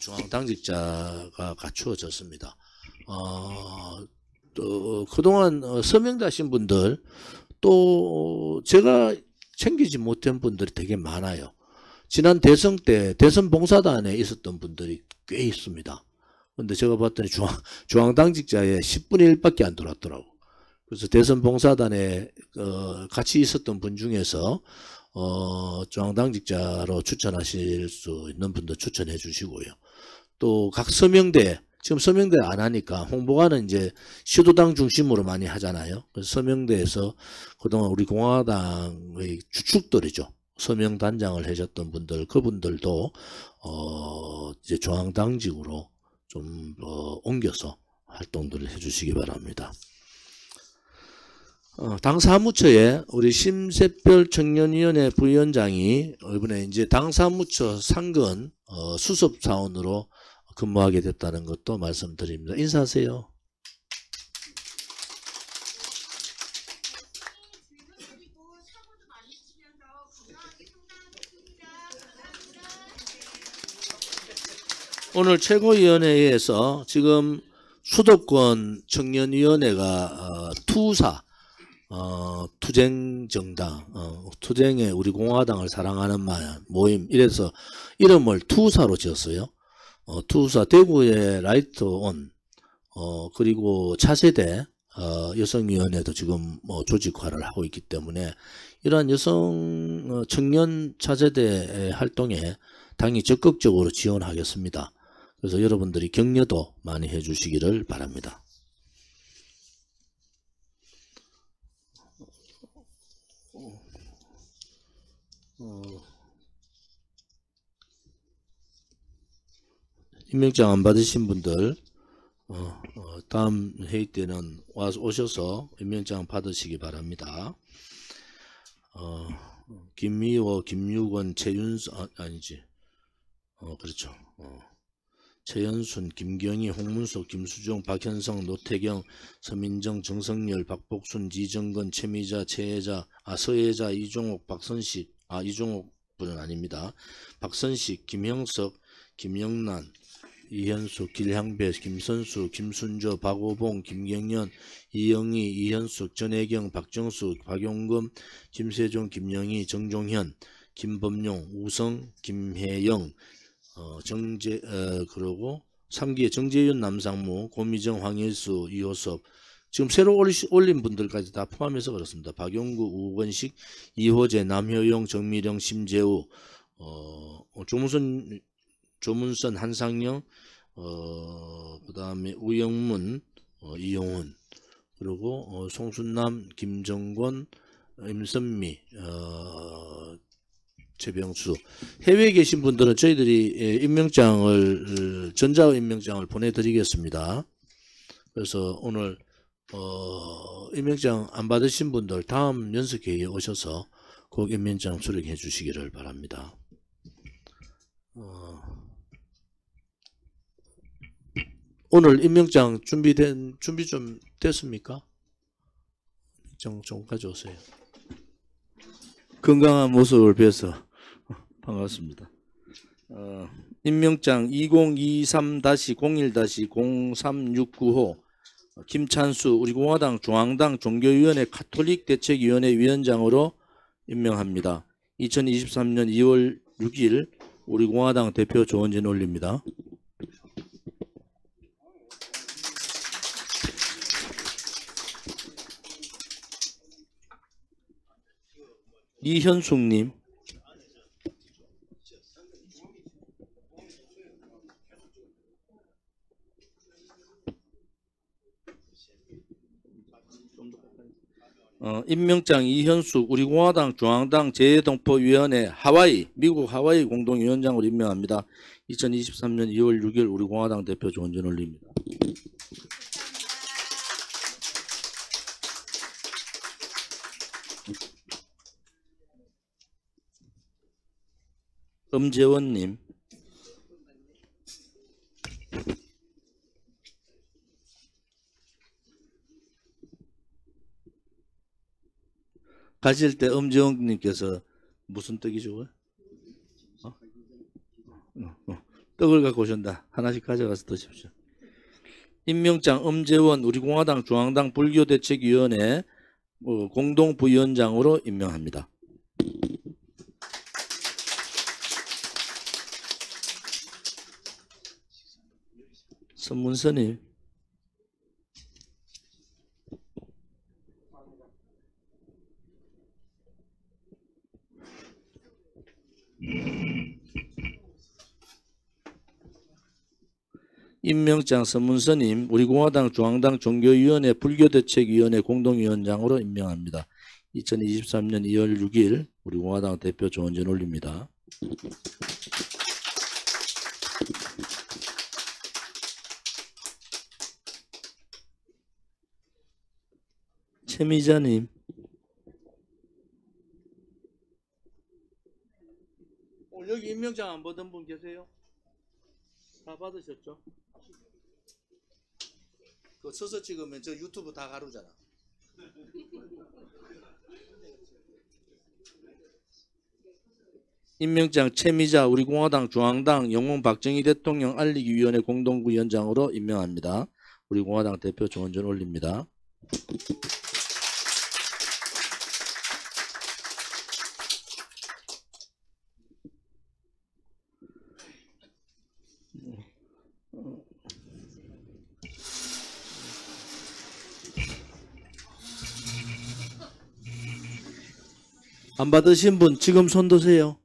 중앙당직자가 갖추어졌습니다. 또 그동안 서명하신 분들, 또 제가 챙기지 못한 분들이 되게 많아요. 지난 대선 때 대선 봉사단에 있었던 분들이 꽤 있습니다. 근데 제가 봤더니 중앙당직자의 10분의 1밖에 안 들어왔더라고. 그래서 대선 봉사단에 같이 있었던 분 중에서 중앙당직자로 추천하실 수 있는 분들 추천해 주시고요. 또 각 서명대, 지금 서명대 안 하니까 홍보관은 이제 시도당 중심으로 많이 하잖아요. 그래서 서명대에서 그동안 우리 공화당의 주축들이죠. 서명단장을 해줬던 분들, 그분들도 이제 중앙당직으로 좀 옮겨서 활동들을 해주시기 바랍니다. 당 사무처에 우리 심세별 청년위원회 부위원장이 이번에 이제 당 사무처 상근 수습 사원으로 근무하게 됐다는 것도 말씀드립니다. 인사하세요. 오늘 최고위원회에서 지금 수도권 청년위원회가 투쟁정당, 투쟁에 우리 공화당을 사랑하는 모임, 이래서 이름을 투사로 지었어요. 투사, 대구의 라이트온, 그리고 차세대 여성위원회도 지금 조직화를 하고 있기 때문에 이러한 여성 청년 차세대 활동에 당이 적극적으로 지원하겠습니다. 그래서 여러분들이 격려도 많이 해주시기를 바랍니다. 임명장 안 받으신 분들 다음 회의 때는 오셔서 임명장 받으시기 바랍니다. 김미호, 김유건, 최윤선, 아니지. 그렇죠. 최연순, 김경희, 홍문석, 김수정, 박현성, 노태경, 서민정, 정성열, 박복순, 지정건, 최미자, 최혜자, 서혜자, 이종옥, 박선식, 이종옥 분은 아닙니다. 박선식, 김형석, 김영란, 이현숙, 길향배, 김선수, 김순조, 박오봉, 김경연, 이영희, 이현숙, 전혜경, 박정수, 박용금, 김세종, 김영희, 정종현, 김범용, 우성, 김혜영, 그러고 3기에 정재윤, 남상무, 고미정, 황일수, 이호섭, 지금 새로 올린 분들까지 다 포함해서 그렇습니다. 박용구, 우건식, 이호재, 남효영, 정미령, 심재우, 조문선, 한상영, 그 다음에 우영문, 이용훈, 그리고 송순남, 김정권, 임선미, 최병수. 해외에 계신 분들은 저희들이 임명장을, 전자 임명장을 보내드리겠습니다. 그래서 오늘 임명장 안 받으신 분들 다음 연석회의에 오셔서 꼭 임명장 수령해 주시기를 바랍니다. 오늘 임명장 준비 좀 됐습니까? 좀 가져오세요. 건강한 모습을 뵈서 반갑습니다. 임명장 2023-01-0369호 김찬수 우리 공화당 중앙당 종교위원회 가톨릭 대책위원회 위원장으로 임명합니다. 2023년 2월 6일 우리 공화당 대표 조원진 올립니다. 이현숙님, 임명장 이현숙 우리 공화당 중앙당 재동포위원회 하와이 미국 하와이 공동위원장으로 임명합니다. 2023년 2월 6일 우리 공화당 대표 조원진 올립니다. 엄재원님, 가실 때 엄재원님께서 무슨 떡이 좋아요? 떡을 갖고 오신다. 하나씩 가져가서 드십시오. 임명장 엄재원 우리 공화당 중앙당 불교대책위원회 공동부위원장으로 임명합니다. 선문선임, 임명장 선문선임 우리 공화당 중앙당 종교위원회 불교대책위원회 공동위원장으로 임명합니다. 2023년 2월 6일 우리 공화당 대표 조언전 올립니다. 최미자님, 여기 임명장 안 받은 분 계세요? 다 받으셨죠? 그 서서 찍으면 저 유튜브 다 가루잖아. 임명장 최미자 우리 공화당 중앙당 영웅 박정희 대통령 알리기 위원회 공동부위원장으로 임명합니다. 우리 공화당 대표 조언전 올립니다. 안 받으신 분 지금 손 드세요.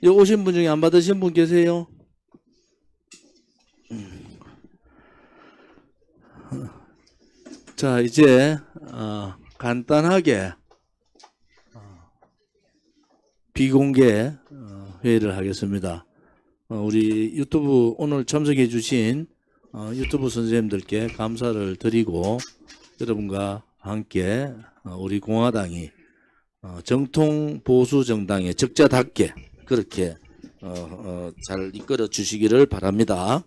여기 오신 분 중에 안 받으신 분 계세요? 자, 이제 간단하게 비공개 회의를 하겠습니다. 우리 유튜브 오늘 참석해 주신 유튜브 선생님들께 감사를 드리고 여러분과 함께 우리 공화당이 정통 보수 정당의 적자답게 그렇게 잘 이끌어 주시기를 바랍니다.